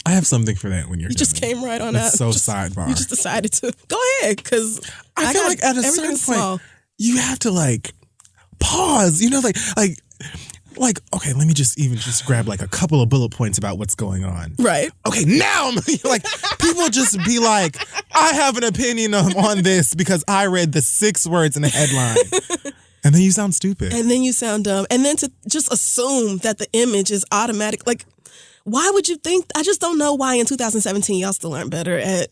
Speaker 1: I have something for that when you
Speaker 2: just came right on out.
Speaker 1: So sidebar.
Speaker 2: You just decided to go ahead because
Speaker 1: I feel like at a certain point you have to like pause. Like, okay, let me just grab like a couple of bullet points about what's going on.
Speaker 2: Right.
Speaker 1: Okay, now I'm like, people just be like, I have an opinion on this because I read the 6 words in the headline. And then you sound stupid.
Speaker 2: And then you sound dumb. And then to just assume that the image is automatic. Like, why would you think? I just don't know why in 2017 y'all still aren't better at,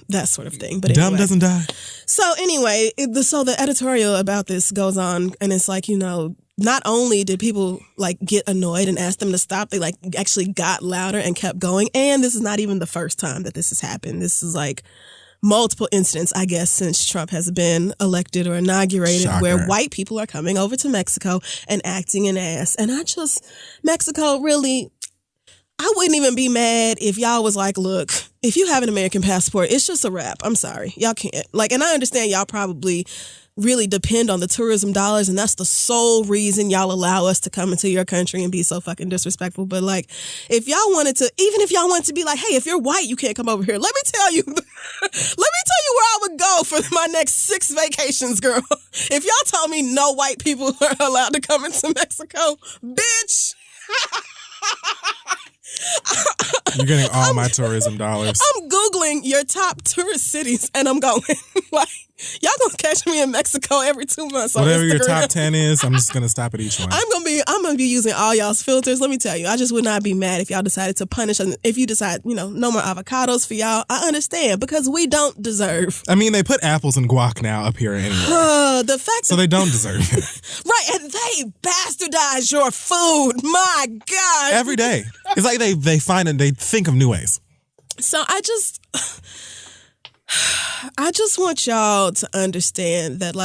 Speaker 2: that sort of thing. But
Speaker 1: dumb doesn't die.
Speaker 2: So anyway, the editorial about this goes on and it's like, not only did people like get annoyed and ask them to stop, they like actually got louder and kept going. And this is not even the first time that this has happened. This is like multiple incidents, I guess, since Trump has been elected or inaugurated. Shocker. Where white people are coming over to Mexico and acting an ass. And Mexico really, I wouldn't even be mad if y'all was like, look, if you have an American passport, it's just a wrap. I'm sorry. Y'all can't. And I understand y'all probably really depend on the tourism dollars, and that's the sole reason y'all allow us to come into your country and be so fucking disrespectful. But if y'all wanted to, even if y'all wanted to be like, hey, if you're white, you can't come over here. Let me tell you where I would go for my next 6 vacations, girl. If y'all told me no white people are allowed to come into Mexico, bitch.
Speaker 1: You're getting all my tourism dollars.
Speaker 2: I'm Googling your top tourist cities and I'm going y'all gonna catch me in Mexico every 2 months.
Speaker 1: Whatever your top 10 is, I'm just gonna stop at each one.
Speaker 2: I'm gonna be using all y'all's filters. Let me tell you, I just would not be mad if y'all decided to punish. If you decide, no more avocados for y'all, I understand because we don't deserve.
Speaker 1: I mean, they put apples and guac now up here anyway. So they don't deserve it.
Speaker 2: Right, and they bastardize your food. My God.
Speaker 1: Every day. It's like they find it, they think of new ways.
Speaker 2: So I just want y'all to understand that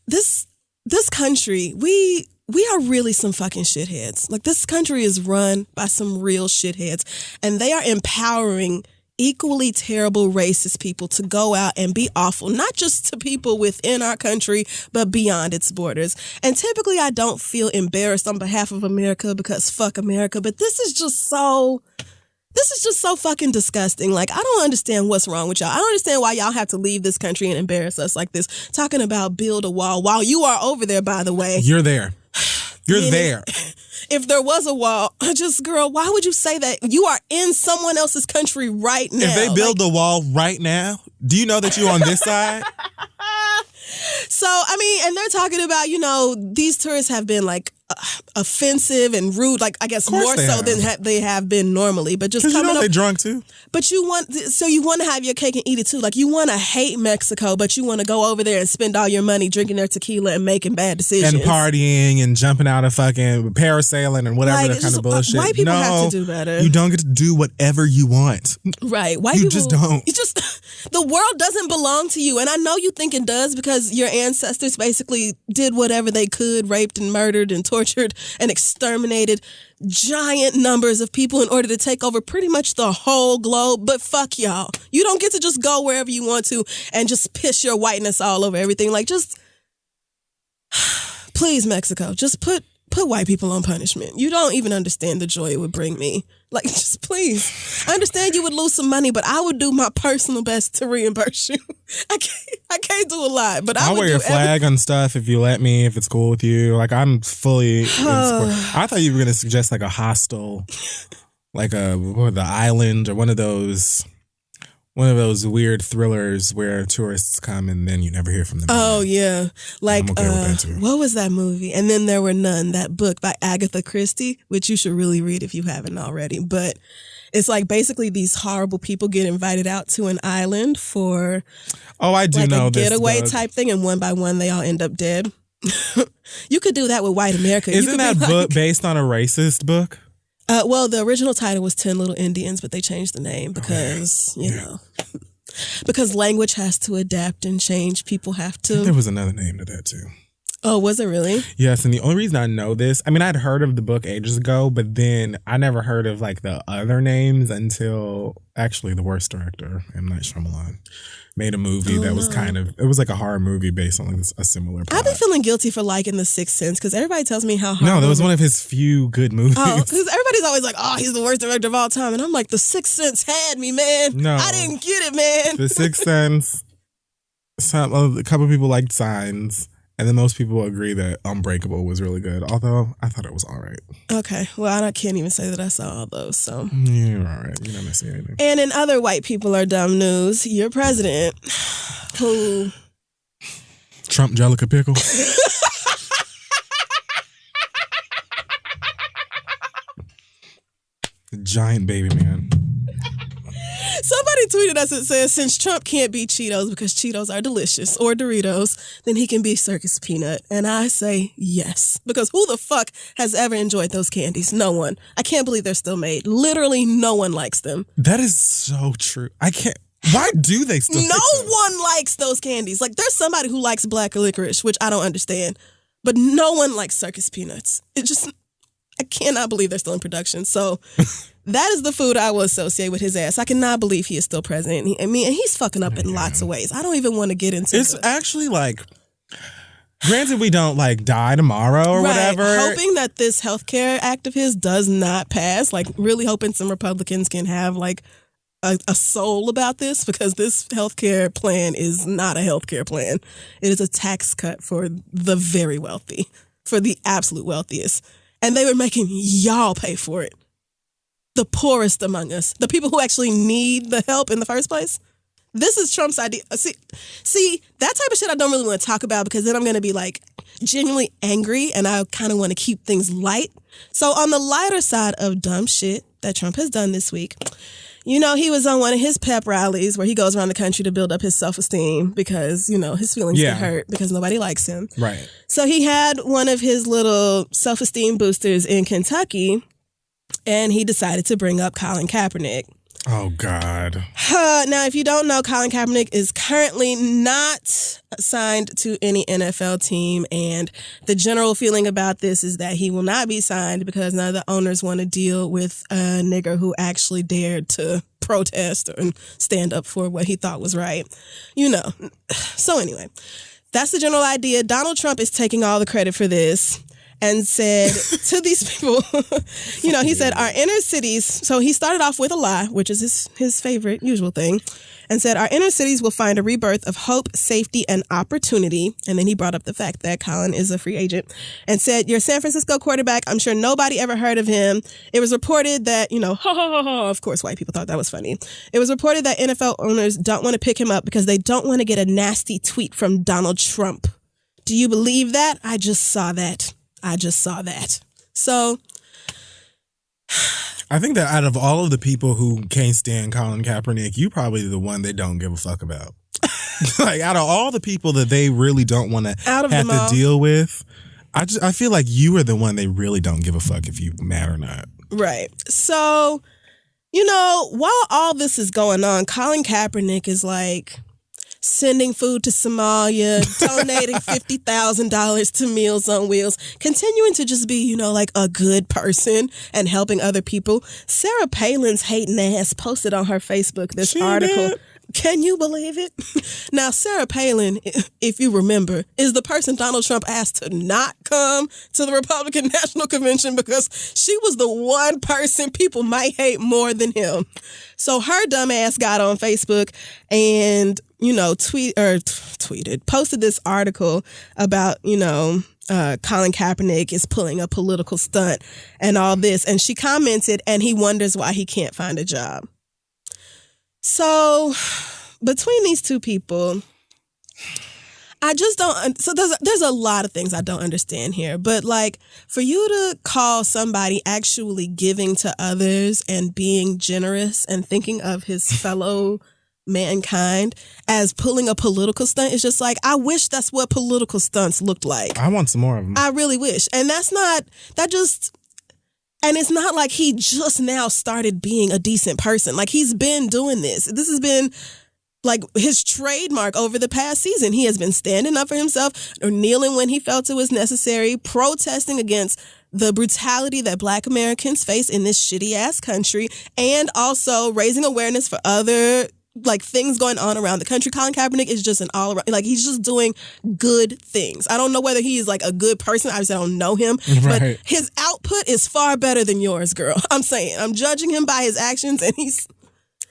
Speaker 2: this country, we are really some fucking shitheads. This country is run by some real shitheads, and they are empowering equally terrible racist people to go out and be awful, not just to people within our country, but beyond its borders. And typically I don't feel embarrassed on behalf of America because fuck America, but this is just so fucking disgusting. I don't understand what's wrong with y'all. I don't understand why y'all have to leave this country and embarrass us like this, talking about build a wall while you are over there, by the way.
Speaker 1: You're there. You're there.
Speaker 2: If there was a wall, girl, why would you say that? You are in someone else's country right now.
Speaker 1: If they build the wall right now, do you know that you're on this side?
Speaker 2: So, and they're talking about, these tourists have been offensive and rude, I guess more so than they have been normally. But just coming up,
Speaker 1: they drunk too.
Speaker 2: But you want to have your cake and eat it too. You want to hate Mexico, but you want to go over there and spend all your money drinking their tequila and making bad decisions
Speaker 1: and partying and jumping out of fucking parasailing and whatever kind of bullshit.
Speaker 2: White people have to do better.
Speaker 1: You don't get to do whatever you want.
Speaker 2: Right? White
Speaker 1: people
Speaker 2: just
Speaker 1: don't.
Speaker 2: The world doesn't belong to you, and I know you think it does because your ancestors basically did whatever they could, raped and murdered and tortured and exterminated giant numbers of people in order to take over pretty much the whole globe. But fuck y'all. You don't get to just go wherever you want to and just piss your whiteness all over everything. Please, Mexico, just put white people on punishment. You don't even understand the joy it would bring me. Just please. I understand you would lose some money, but I would do my personal best to reimburse you. I can't do a lot, but I'll
Speaker 1: wear your flag on stuff if you let me, if it's cool with you. I'm fully in support. I thought you were going to suggest a hostel, the island or one of those weird thrillers where tourists come and then you never hear from them.
Speaker 2: Oh, yeah.
Speaker 1: I'm okay with that too.
Speaker 2: What was that movie? And Then There Were None, that book by Agatha Christie, which you should really read if you haven't already. But it's basically these horrible people get invited out to an island for
Speaker 1: I do know
Speaker 2: a getaway type thing, and one by one they all end up dead. You could do that with white America.
Speaker 1: Isn't that book based on a racist book?
Speaker 2: Well, the original title was 10 Little Indians, but they changed the name because, you know, because language has to adapt and change. People have to.
Speaker 1: There was another name to that, too.
Speaker 2: Oh, was it really?
Speaker 1: Yes, and the only reason I know this, I mean, I'd heard of the book ages ago, but then I never heard of, like, the other names until, actually, the worst director, M. Night Shyamalan, made a movie that was kind of, it was like a horror movie based on like a similar plot.
Speaker 2: I've been feeling guilty for liking The Sixth Sense because everybody tells me how horror.
Speaker 1: No, that was one of his few good movies.
Speaker 2: Oh, because everybody's always like, oh, he's the worst director of all time. And I'm like, The Sixth Sense had me, man.
Speaker 1: No.
Speaker 2: I didn't get it, man.
Speaker 1: The Sixth Sense, a couple of people liked Signs. And then most people agree that Unbreakable was really good, although I thought it was all right.
Speaker 2: Okay. Well, I can't even say that I saw all those, so.
Speaker 1: You're all right. You're not missing anything.
Speaker 2: And in other white people are dumb news, your president, who...
Speaker 1: Trump Jellica Pickle. Giant baby man.
Speaker 2: Somebody tweeted us and says, since Trump can't be Cheetos because Cheetos are delicious, or Doritos, then he can be Circus Peanut. And I say yes, because who the fuck has ever enjoyed those candies? No one. I can't believe they're still made. Literally no one likes them.
Speaker 1: That is so true. I can't. Why do they still
Speaker 2: No one likes those candies. Like, there's somebody who likes black licorice, which I don't understand. But no one likes Circus Peanuts. I cannot believe they're still in production. So... That is the food I will associate with his ass. I cannot believe he is still president. And he's fucking up in lots of ways. I don't even want to get into
Speaker 1: It's actually like, granted we don't like die tomorrow or whatever.
Speaker 2: Hoping that this healthcare act of his does not pass. Like really hoping some Republicans can have like a soul about this, because this healthcare plan is not a healthcare plan. It is a tax cut for the very wealthy, for the absolute wealthiest. And they were making y'all pay for it. The poorest among us, the people who actually need the help in the first place. This is Trump's idea. See, that type of shit I don't really want to talk about, because then I'm going to be like genuinely angry and I kind of want to keep things light. So on the lighter side of dumb shit that Trump has done this week, you know, he was on one of his pep rallies where he goes around the country to build up his self-esteem because, you know, his feelings get hurt because nobody likes him.
Speaker 1: Right. So
Speaker 2: he had one of his little self-esteem boosters in Kentucky. And he decided to bring up Colin Kaepernick.
Speaker 1: Oh, God.
Speaker 2: Now, if you don't know, Colin Kaepernick is currently not signed to any NFL team. And the general feeling about this is that he will not be signed because none of the owners want to deal with a nigger who actually dared to protest and stand up for what he thought was right. You know. So anyway, that's the general idea. Donald Trump is taking all the credit for this. And said to these people, you know, he said, our inner cities, so he started off with a lie, which is his favorite usual thing, and said, our inner cities will find a rebirth of hope, safety, and opportunity. And then he brought up the fact that Colin is a free agent and said, your San Francisco quarterback, I'm sure nobody ever heard of him. It was reported that, you know, of course, white people thought that was funny. It was reported that NFL owners don't want to pick him up because they don't want to get a nasty tweet from Donald Trump. Do you believe that? I just saw that. So
Speaker 1: I think that out of all of the people who can't stand Colin Kaepernick, you probably the one they don't give a fuck about. Like, out of all the people that they really don't want to have to deal with, I feel like you are the one they really don't give a fuck if you mad or not.
Speaker 2: Right. So, you know, while all this is going on, Colin Kaepernick is like sending food to Somalia, donating $50,000 to Meals on Wheels, continuing to just be, you know, like a good person and helping other people. Sarah Palin's hating ass posted on her Facebook this article. Can you believe it? Now, Sarah Palin, if you remember, is the person Donald Trump asked to not come to the Republican National Convention because she was the one person people might hate more than him. So her dumb ass got on Facebook and, you know, posted this article about, you know, Colin Kaepernick is pulling a political stunt and all this. And she commented, and he wonders why he can't find a job. So between these two people, I just don't. So there's a lot of things I don't understand here. But like, for you to call somebody actually giving to others and being generous and thinking of his fellow mankind as pulling a political stunt is just like, I wish that's what political stunts looked like.
Speaker 1: I want some more of them.
Speaker 2: I really wish. And that And it's not like he just now started being a decent person. Like, he's been doing this. This has been like his trademark over the past season. He has been standing up for himself or kneeling when he felt it was necessary, protesting against the brutality that Black Americans face in this shitty ass country, and also raising awareness for other like things going on around the country. Colin Kaepernick is just an all around, like, he's just doing good things. I don't know whether he is like a good person. Obviously, I don't know him, but his output is far better than yours, girl. I'm saying, I'm judging him by his actions, and he's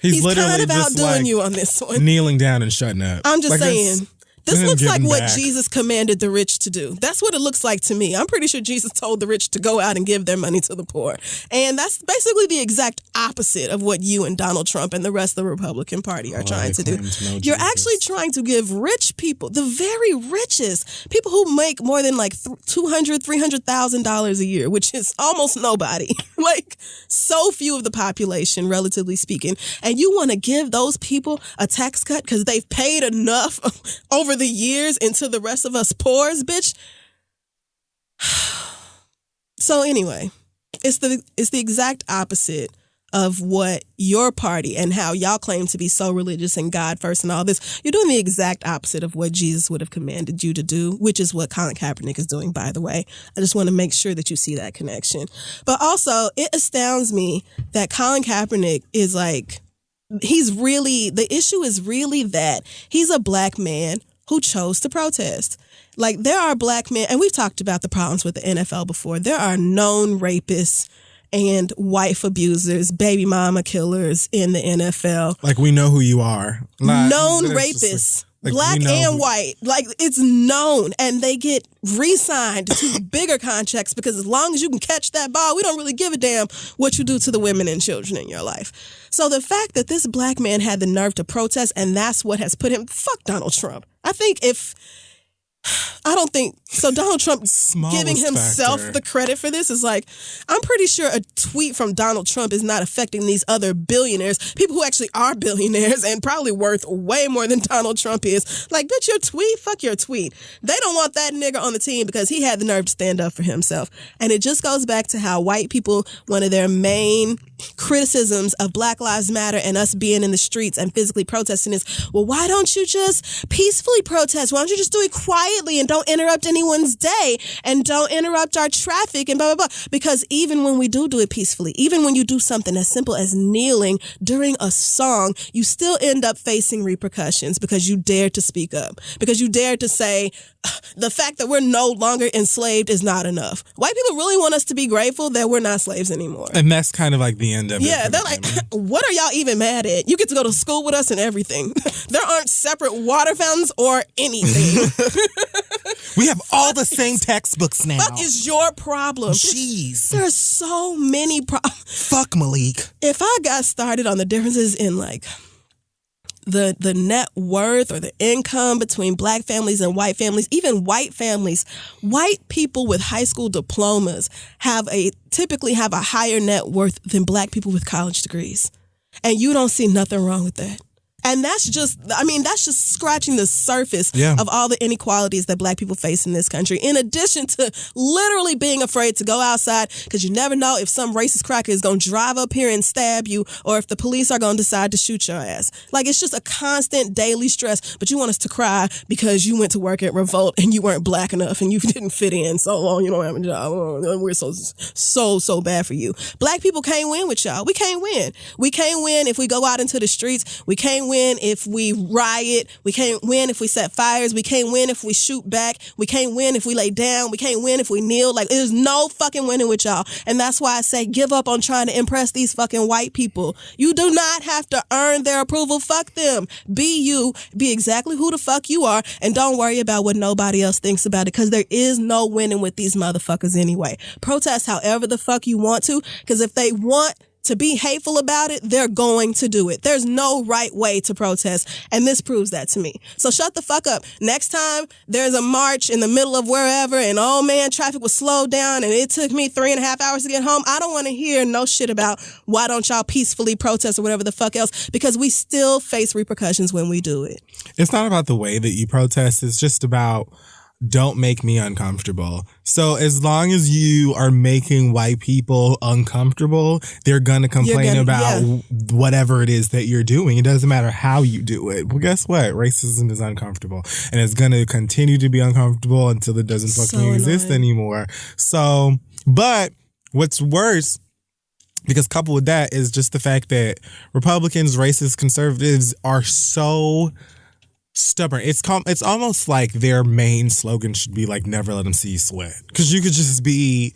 Speaker 1: literally
Speaker 2: kind of
Speaker 1: just
Speaker 2: outdoing
Speaker 1: like
Speaker 2: you on this one.
Speaker 1: Kneeling down and shutting up.
Speaker 2: I'm just
Speaker 1: like
Speaker 2: saying. This looks like what
Speaker 1: back.
Speaker 2: Jesus commanded the rich to do. That's what it looks like to me. I'm pretty sure Jesus told the rich to go out and give their money to the poor. And that's basically the exact opposite of what you and Donald Trump and the rest of the Republican Party are trying to do. You're actually trying to give rich people, the very richest, people who make more than like $200,000, $300,000 a year, which is almost nobody, like so few of the population, relatively speaking. And you want to give those people a tax cut because they've paid enough over the years into the rest of us poors, bitch. So anyway, it's the exact opposite of what your party and how y'all claim to be so religious and God first and all this. You're doing the exact opposite of what Jesus would have commanded you to do, which is what Colin Kaepernick is doing, by the way. I just want to make sure that you see that connection. But also, it astounds me that Colin Kaepernick is like, the issue is really that he's a Black man who chose to protest. Like, there are Black men, and we've talked about the problems with the NFL before. There are known rapists and wife abusers, baby mama killers in the NFL.
Speaker 1: Like, we know who you are.
Speaker 2: Known rapists. Like, Black and white. Like, it's known. And they get re-signed to bigger contracts because as long as you can catch that ball, we don't really give a damn what you do to the women and children in your life. So the fact that this Black man had the nerve to protest, and that's what has put him, fuck Donald Trump. So Donald Trump giving himself the credit for this is like, I'm pretty sure a tweet from Donald Trump is not affecting these other billionaires, people who actually are billionaires and probably worth way more than Donald Trump is. Like, bitch, your tweet? Fuck your tweet. They don't want that nigga on the team because he had the nerve to stand up for himself. And it just goes back to how white people, one of their main criticisms of Black Lives Matter and us being in the streets and physically protesting is, well, why don't you just peacefully protest? Why don't you just do it quietly and don't interrupt anyone's day and don't interrupt our traffic and blah, blah, blah. Because even when we do it peacefully, even when you do something as simple as kneeling during a song, you still end up facing repercussions because you dare to speak up, because you dare to say the fact that we're no longer enslaved is not enough. White people really want us to be grateful that we're not slaves anymore.
Speaker 1: And that's kind of like the end of it.
Speaker 2: Yeah, they're like, what are y'all even mad at? You get to go to school with us and everything. There aren't separate water fountains or anything.
Speaker 1: We have all the same textbooks now.
Speaker 2: What is your problem?
Speaker 1: Jeez.
Speaker 2: There are so many problems.
Speaker 1: Fuck Malik.
Speaker 2: If I got started on the differences in like the net worth or the income between Black families and white families, even white families, white people with high school diplomas typically have a higher net worth than Black people with college degrees. And you don't see nothing wrong with that. And that's just scratching the surface of all the inequalities that Black people face in this country, in addition to literally being afraid to go outside because you never know if some racist cracker is going to drive up here and stab you or if the police are going to decide to shoot your ass. Like, it's just a constant daily stress, but you want us to cry because you went to work at Revolt and you weren't Black enough and you didn't fit in so long, you don't have a job. We're so bad for you. Black people can't win with y'all. We can't win. We can't win if we go out into the streets. We can't win if we riot. We can't win if we set fires. We can't win if we shoot back. We can't win if we lay down. We can't win if we kneel. Like, there's no fucking winning with y'all. And that's why I say give up on trying to impress these fucking white people. You do not have to earn their approval. Fuck them. Be you. Be exactly who the fuck you are. And don't worry about what nobody else thinks about it, because there is no winning with these motherfuckers anyway. Protest however the fuck you want to, because if they want to be hateful about it, they're going to do it. There's no right way to protest, and this proves that to me. So shut the fuck up. Next time there's a march in the middle of wherever and oh man, traffic was slowed down and it took me 3.5 hours to get home, I don't want to hear no shit about why don't y'all peacefully protest or whatever the fuck else, because we still face repercussions when we do it.
Speaker 1: It's not about the way that you protest. It's just about don't make me uncomfortable. So as long as you are making white people uncomfortable, they're going to complain about whatever it is that you're doing. It doesn't matter how you do it. Well, guess what? Racism is uncomfortable. And it's going to continue to be uncomfortable until it doesn't fucking exist anymore. So, but what's worse, because coupled with that is just the fact that Republicans, racist, conservatives are so stubborn. It's almost like their main slogan should be like, never let them see you sweat. Because you could just be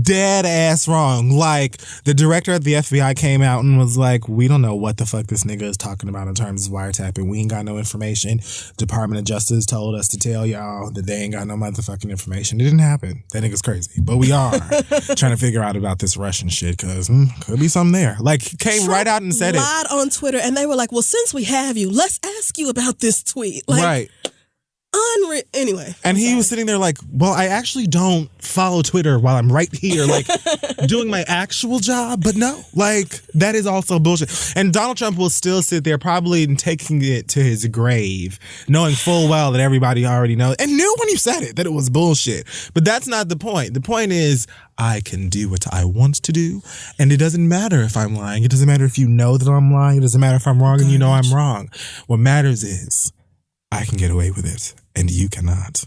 Speaker 1: dead ass wrong. Like, the director at the FBI came out and was like, we don't know what the fuck this nigga is talking about in terms of wiretapping. We ain't got no information. Department of Justice told us to tell y'all that they ain't got no motherfucking information. It didn't happen. That nigga's crazy. But we are trying to figure out about this Russian shit, because could be something there. Like, came
Speaker 2: Trump
Speaker 1: right out and said
Speaker 2: lied on Twitter, and they were like, well, since we have you, let's ask you about this tweet. Like,
Speaker 1: right.
Speaker 2: Anyway.
Speaker 1: And he was sitting there like, well, I actually don't follow Twitter while I'm right here, like, doing my actual job. But no, like, that is also bullshit. And Donald Trump will still sit there probably taking it to his grave, knowing full well that everybody already knows and knew when you said it that it was bullshit. But that's not the point. The point is, I can do what I want to do. And it doesn't matter if I'm lying. It doesn't matter if you know that I'm lying. It doesn't matter if I'm wrong and you know I'm wrong. What matters is I can get away with it and you cannot.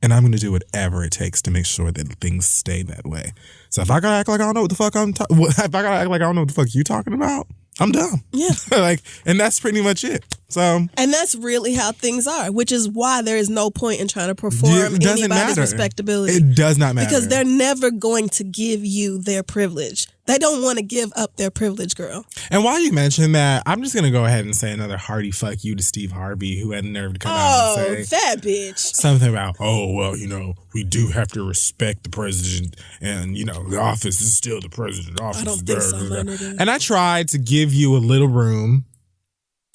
Speaker 1: And I'm going to do whatever it takes to make sure that things stay that way. So if I gotta act like I don't know what the fuck if I gotta act like I don't know what the fuck you talking about, I'm dumb.
Speaker 2: Yeah.
Speaker 1: Like, and that's pretty much it. So,
Speaker 2: and that's really how things are, which is why there is no point in trying to perform anybody's respectability.
Speaker 1: It does not matter.
Speaker 2: Because they're never going to give you their privilege. They don't want to give up their privilege, girl.
Speaker 1: And while you mention that, I'm just going to go ahead and say another hearty fuck you to Steve Harvey, who had the nerve to come out and say
Speaker 2: that bitch.
Speaker 1: Something about, oh, well, you know, we do have to respect the president and, you know, the office is still the president. Office
Speaker 2: I don't think so, my nigga.
Speaker 1: And I tried to give you a little room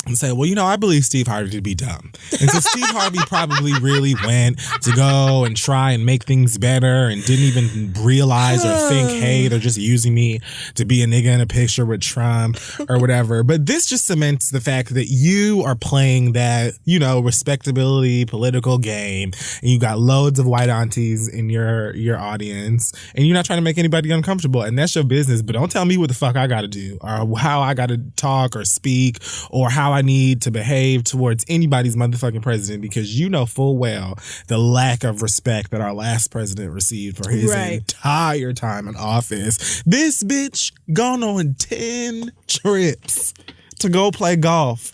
Speaker 1: and say, well, you know, I believe Steve Harvey to be dumb. And so Steve Harvey probably really went to go and try and make things better and didn't even realize or think, hey, they're just using me to be a nigga in a picture with Trump or whatever. But this just cements the fact that you are playing that, you know, respectability political game, and you got loads of white aunties in your audience, and you're not trying to make anybody uncomfortable. And that's your business. But don't tell me what the fuck I got to do or how I got to talk or speak or how I need to behave towards anybody's motherfucking president, because you know full well the lack of respect that our last president received for his entire time in office. This bitch gone on 10 trips to go play golf.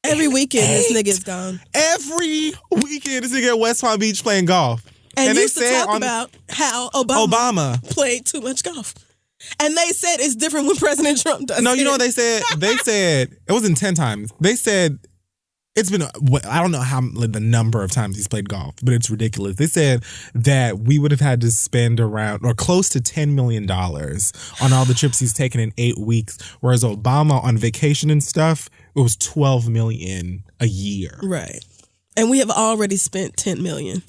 Speaker 2: Every weekend this nigga's gone.
Speaker 1: Every weekend this nigga at West Palm Beach playing golf.
Speaker 2: And used to talk about how Obama played too much golf. And they said it's different when President Trump does it.
Speaker 1: No, you know what they said? They said, it wasn't 10 times. They said, it's been, I don't know how the number of times he's played golf, but it's ridiculous. They said that we would have had to spend around or close to $10 million on all the trips he's taken in 8 weeks, whereas Obama on vacation and stuff, it was $12 million a year.
Speaker 2: Right. And we have already spent $10 million.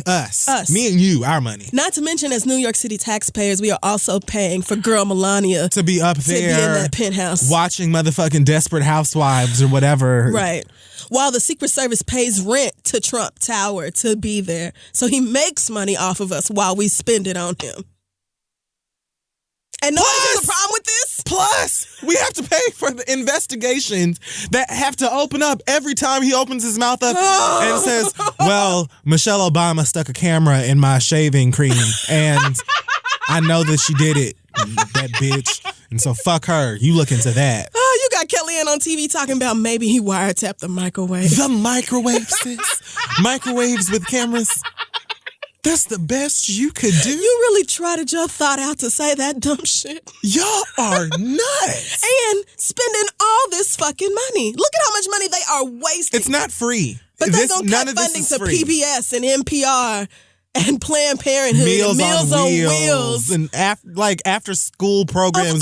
Speaker 1: Us. Me and you, our money.
Speaker 2: Not to mention, as New York City taxpayers, we are also paying for girl Melania
Speaker 1: to be up there,
Speaker 2: to be in that penthouse,
Speaker 1: watching motherfucking Desperate Housewives or whatever.
Speaker 2: Right. While the Secret Service pays rent to Trump Tower to be there, so he makes money off of us while we spend it on him. And nobody has a problem with this?
Speaker 1: Plus, we have to pay for the investigations that have to open up every time he opens his mouth up and says, well, Michelle Obama stuck a camera in my shaving cream and I know that she did it, that bitch. And so fuck her. You look into that.
Speaker 2: Oh, you got Kellyanne on TV talking about maybe he wiretapped the microwave.
Speaker 1: The microwave, sis. Microwaves with cameras. That's the best you could do.
Speaker 2: You really trotted your thought out to say that dumb shit.
Speaker 1: Y'all are nuts.
Speaker 2: And spending all this fucking money. Look at how much money they are wasting.
Speaker 1: It's not free.
Speaker 2: But they're going to cut funding to PBS and NPR and Planned Parenthood.
Speaker 1: Meals on Wheels. And after school programs.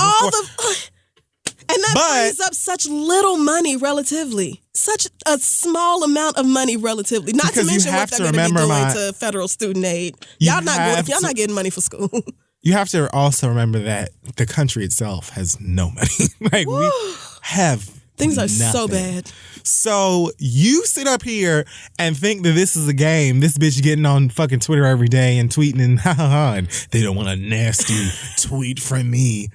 Speaker 2: And that brings up such little money relatively. Such a small amount of money relatively. Not to mention what they're going to be doing to federal student aid. Y'all not getting money for school.
Speaker 1: You have to also remember that the country itself has no money. Like, we have
Speaker 2: Things are so
Speaker 1: Nothing.
Speaker 2: bad.
Speaker 1: So you sit up here and think that this is a game. This bitch getting on fucking Twitter every day and tweeting and and they don't want a nasty tweet from me.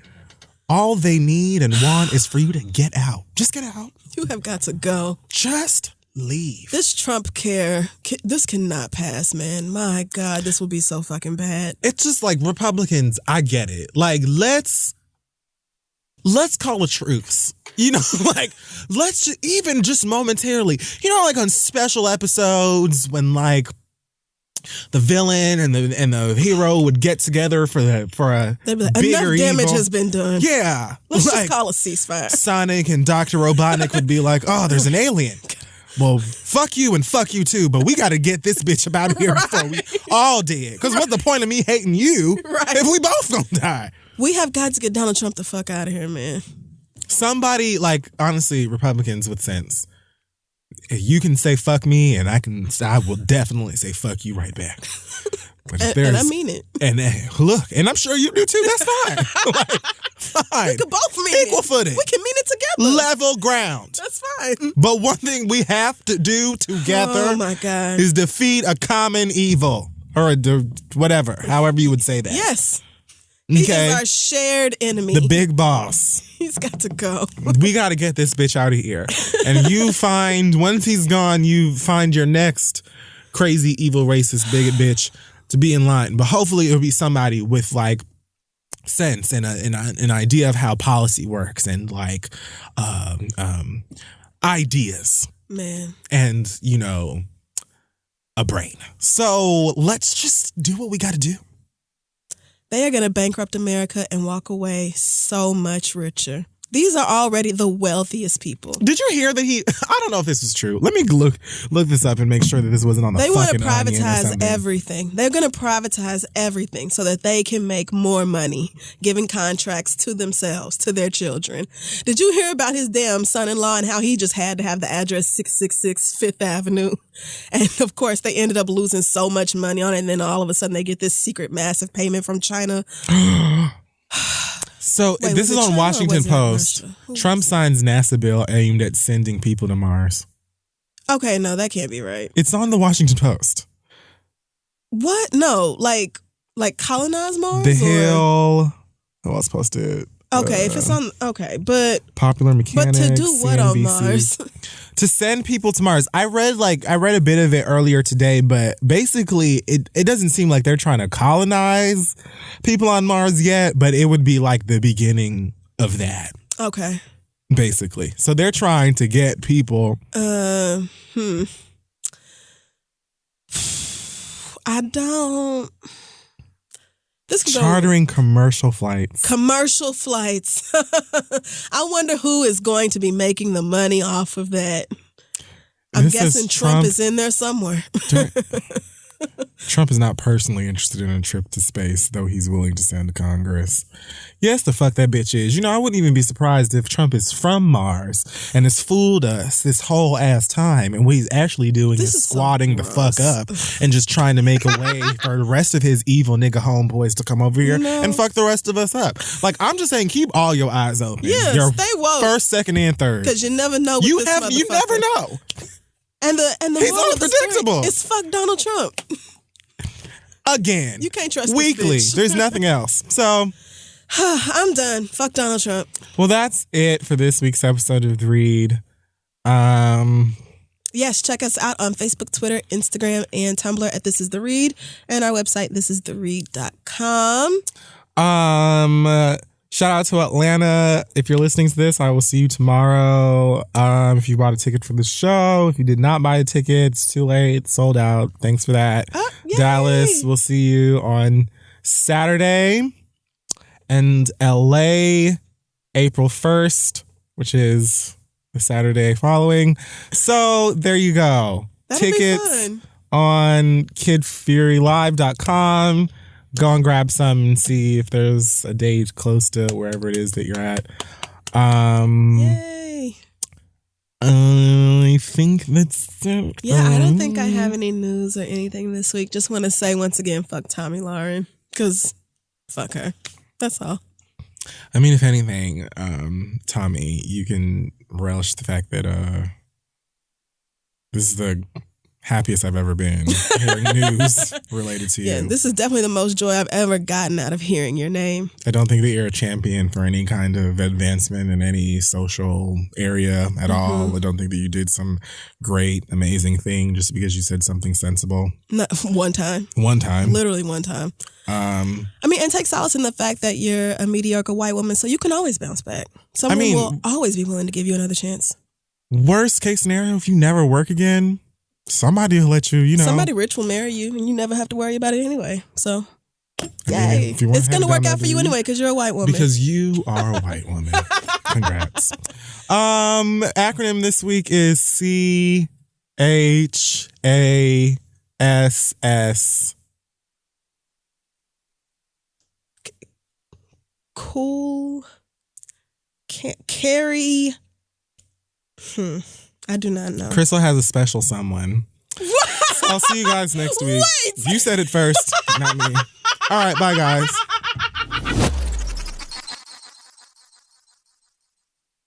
Speaker 1: All they need and want is for you to get out. Just get out.
Speaker 2: You have got to go.
Speaker 1: Just leave.
Speaker 2: This Trump care, this cannot pass, man. My God, this will be so fucking bad.
Speaker 1: It's just like Republicans, I get it. Like, let's call a truce. You know, like, let's even just momentarily, you know, like on special episodes when like the villain and the hero would get together for a
Speaker 2: They'd be like,
Speaker 1: bigger
Speaker 2: enough damage
Speaker 1: evil.
Speaker 2: has been done.
Speaker 1: Yeah.
Speaker 2: Let's
Speaker 1: like,
Speaker 2: just call a ceasefire.
Speaker 1: Sonic and Dr. Robotnik would be like, oh, there's an alien. Well, fuck you and fuck you too, but we got to get this bitch up out of here before we all dead. Because what's the point of me hating you if we both gonna die?
Speaker 2: We have got to get Donald Trump the fuck out of here, man.
Speaker 1: Somebody, like, honestly, Republicans with sense. You can say fuck me, and I will definitely say fuck you right back. But
Speaker 2: and I mean it.
Speaker 1: And look, and I'm sure you do too. That's fine. Like, fine.
Speaker 2: We could both mean
Speaker 1: Equal
Speaker 2: it.
Speaker 1: footing.
Speaker 2: We can mean it together.
Speaker 1: Level ground.
Speaker 2: That's fine.
Speaker 1: But one thing we have to do together
Speaker 2: Oh my God.
Speaker 1: is defeat a common evil. Or whatever, however you would say that.
Speaker 2: Yes.
Speaker 1: Okay.
Speaker 2: He is our shared enemy.
Speaker 1: The big boss.
Speaker 2: He's got to go.
Speaker 1: We got to get this bitch out of here. And once he's gone, you find your next crazy, evil, racist, bigot bitch to be in line. But hopefully it'll be somebody with like sense and an idea of how policy works and like ideas.
Speaker 2: Man.
Speaker 1: And, you know, a brain. So let's just do what we got to do.
Speaker 2: They are going to bankrupt America and walk away so much richer. These are already the wealthiest people.
Speaker 1: Did you hear that I don't know if this is true. Let me look this up and make sure that this wasn't on the fucking
Speaker 2: They want to
Speaker 1: Onion or
Speaker 2: privatize
Speaker 1: something.
Speaker 2: everything. They're going to privatize everything so that they can make more money, giving contracts to themselves, to their children. Did you hear about his damn son-in-law and how he just had to have the address 666 Fifth Avenue? And of course, they ended up losing so much money on it. And then all of a sudden they get this secret massive payment from China.
Speaker 1: So
Speaker 2: Wait,
Speaker 1: this
Speaker 2: was
Speaker 1: is
Speaker 2: it
Speaker 1: on
Speaker 2: China or
Speaker 1: Washington
Speaker 2: was it
Speaker 1: Post.
Speaker 2: Russia? Who
Speaker 1: Trump
Speaker 2: was it?
Speaker 1: signs NASA bill aimed at sending people to Mars.
Speaker 2: Okay, no, that can't be right.
Speaker 1: It's on the Washington Post.
Speaker 2: What? No, like colonize Mars?
Speaker 1: The
Speaker 2: or-
Speaker 1: Hill. Who else posted?
Speaker 2: Okay, if it's on, okay, but
Speaker 1: Popular Mechanics.
Speaker 2: to do what on
Speaker 1: CNBC.
Speaker 2: Mars?
Speaker 1: To send people to Mars. I read a bit of it earlier today, but basically it doesn't seem like they're trying to colonize people on Mars yet, but it would be like the beginning of that.
Speaker 2: Okay.
Speaker 1: Basically. So they're trying to get people.
Speaker 2: I don't. This could go-
Speaker 1: Chartering commercial flights.
Speaker 2: commercial flights. I wonder who is going to be making the money off of that. I'm
Speaker 1: This
Speaker 2: guessing
Speaker 1: is
Speaker 2: Trump is in there somewhere.
Speaker 1: Trump is not personally interested in a trip to space, though he's willing to send to Congress. Yes, the fuck that bitch is. You know, I wouldn't even be surprised if Trump is from Mars and has fooled us this whole ass time. And what he's actually doing
Speaker 2: This
Speaker 1: is
Speaker 2: is so
Speaker 1: squatting the fuck
Speaker 2: gross.
Speaker 1: up and just trying to make a way for the rest of his evil nigga homeboys to come over here
Speaker 2: No.
Speaker 1: and fuck the rest of us up. Like, I'm just saying, keep all your eyes open.
Speaker 2: Yeah,
Speaker 1: your
Speaker 2: stay woke.
Speaker 1: first, second, and third.
Speaker 2: Because you never know. With
Speaker 1: You
Speaker 2: this
Speaker 1: never
Speaker 2: motherfucker.
Speaker 1: know.
Speaker 2: And the
Speaker 1: He's
Speaker 2: moral of the story
Speaker 1: unpredictable.
Speaker 2: is fuck Donald Trump.
Speaker 1: Again.
Speaker 2: You can't trust
Speaker 1: Weekly.
Speaker 2: this bitch.
Speaker 1: There's nothing else. So,
Speaker 2: I'm done. Fuck Donald Trump.
Speaker 1: well, that's it for this week's episode of The Read.
Speaker 2: Yes, check us out on Facebook, Twitter, Instagram, and Tumblr at This Is The Read, and our website, thisistheread.com.
Speaker 1: Shout out to Atlanta. If you're listening to this, I will see you tomorrow. If you bought a ticket for the show, if you did not buy a ticket, it's too late. It's sold out. Thanks for that.
Speaker 2: Yay.
Speaker 1: Dallas, we'll see you on Saturday. And LA, April 1st, which is the Saturday following. So there you go.
Speaker 2: That'll be
Speaker 1: Tickets
Speaker 2: fun.
Speaker 1: on kidfurylive.com. Go and grab some and see if there's a date close to wherever it is that you're at.
Speaker 2: Yay.
Speaker 1: I think that's it.
Speaker 2: Yeah, I don't think I have any news or anything this week. Just want to say once again, fuck Tommy Lauren. Because fuck her. That's all.
Speaker 1: I mean, if anything, Tommy, you can relish the fact that this is the happiest I've ever been hearing news related to you.
Speaker 2: Yeah, this is definitely the most joy I've ever gotten out of hearing your name.
Speaker 1: I don't think that you're a champion for any kind of advancement in any social area at all. I don't think that you did some great, amazing thing just because you said something sensible.
Speaker 2: Not one time.
Speaker 1: One time.
Speaker 2: Literally one time. I mean, and take solace in the fact that you're a mediocre white woman, so you can always bounce back. Someone will always be willing to give you another chance.
Speaker 1: Worst case scenario, if you never work again, somebody will let you,
Speaker 2: Somebody rich will marry you and you never have to worry about it anyway. So,
Speaker 1: yay.
Speaker 2: It's going to work out for you anyway because you're a white woman.
Speaker 1: Because you are a white woman. Congrats. Acronym this week is CHASS.
Speaker 2: Cool. Carey. I do not know.
Speaker 1: Crystal has a special someone. So I'll see you guys next week.
Speaker 2: Wait.
Speaker 1: You said it first, not me. All right, bye guys.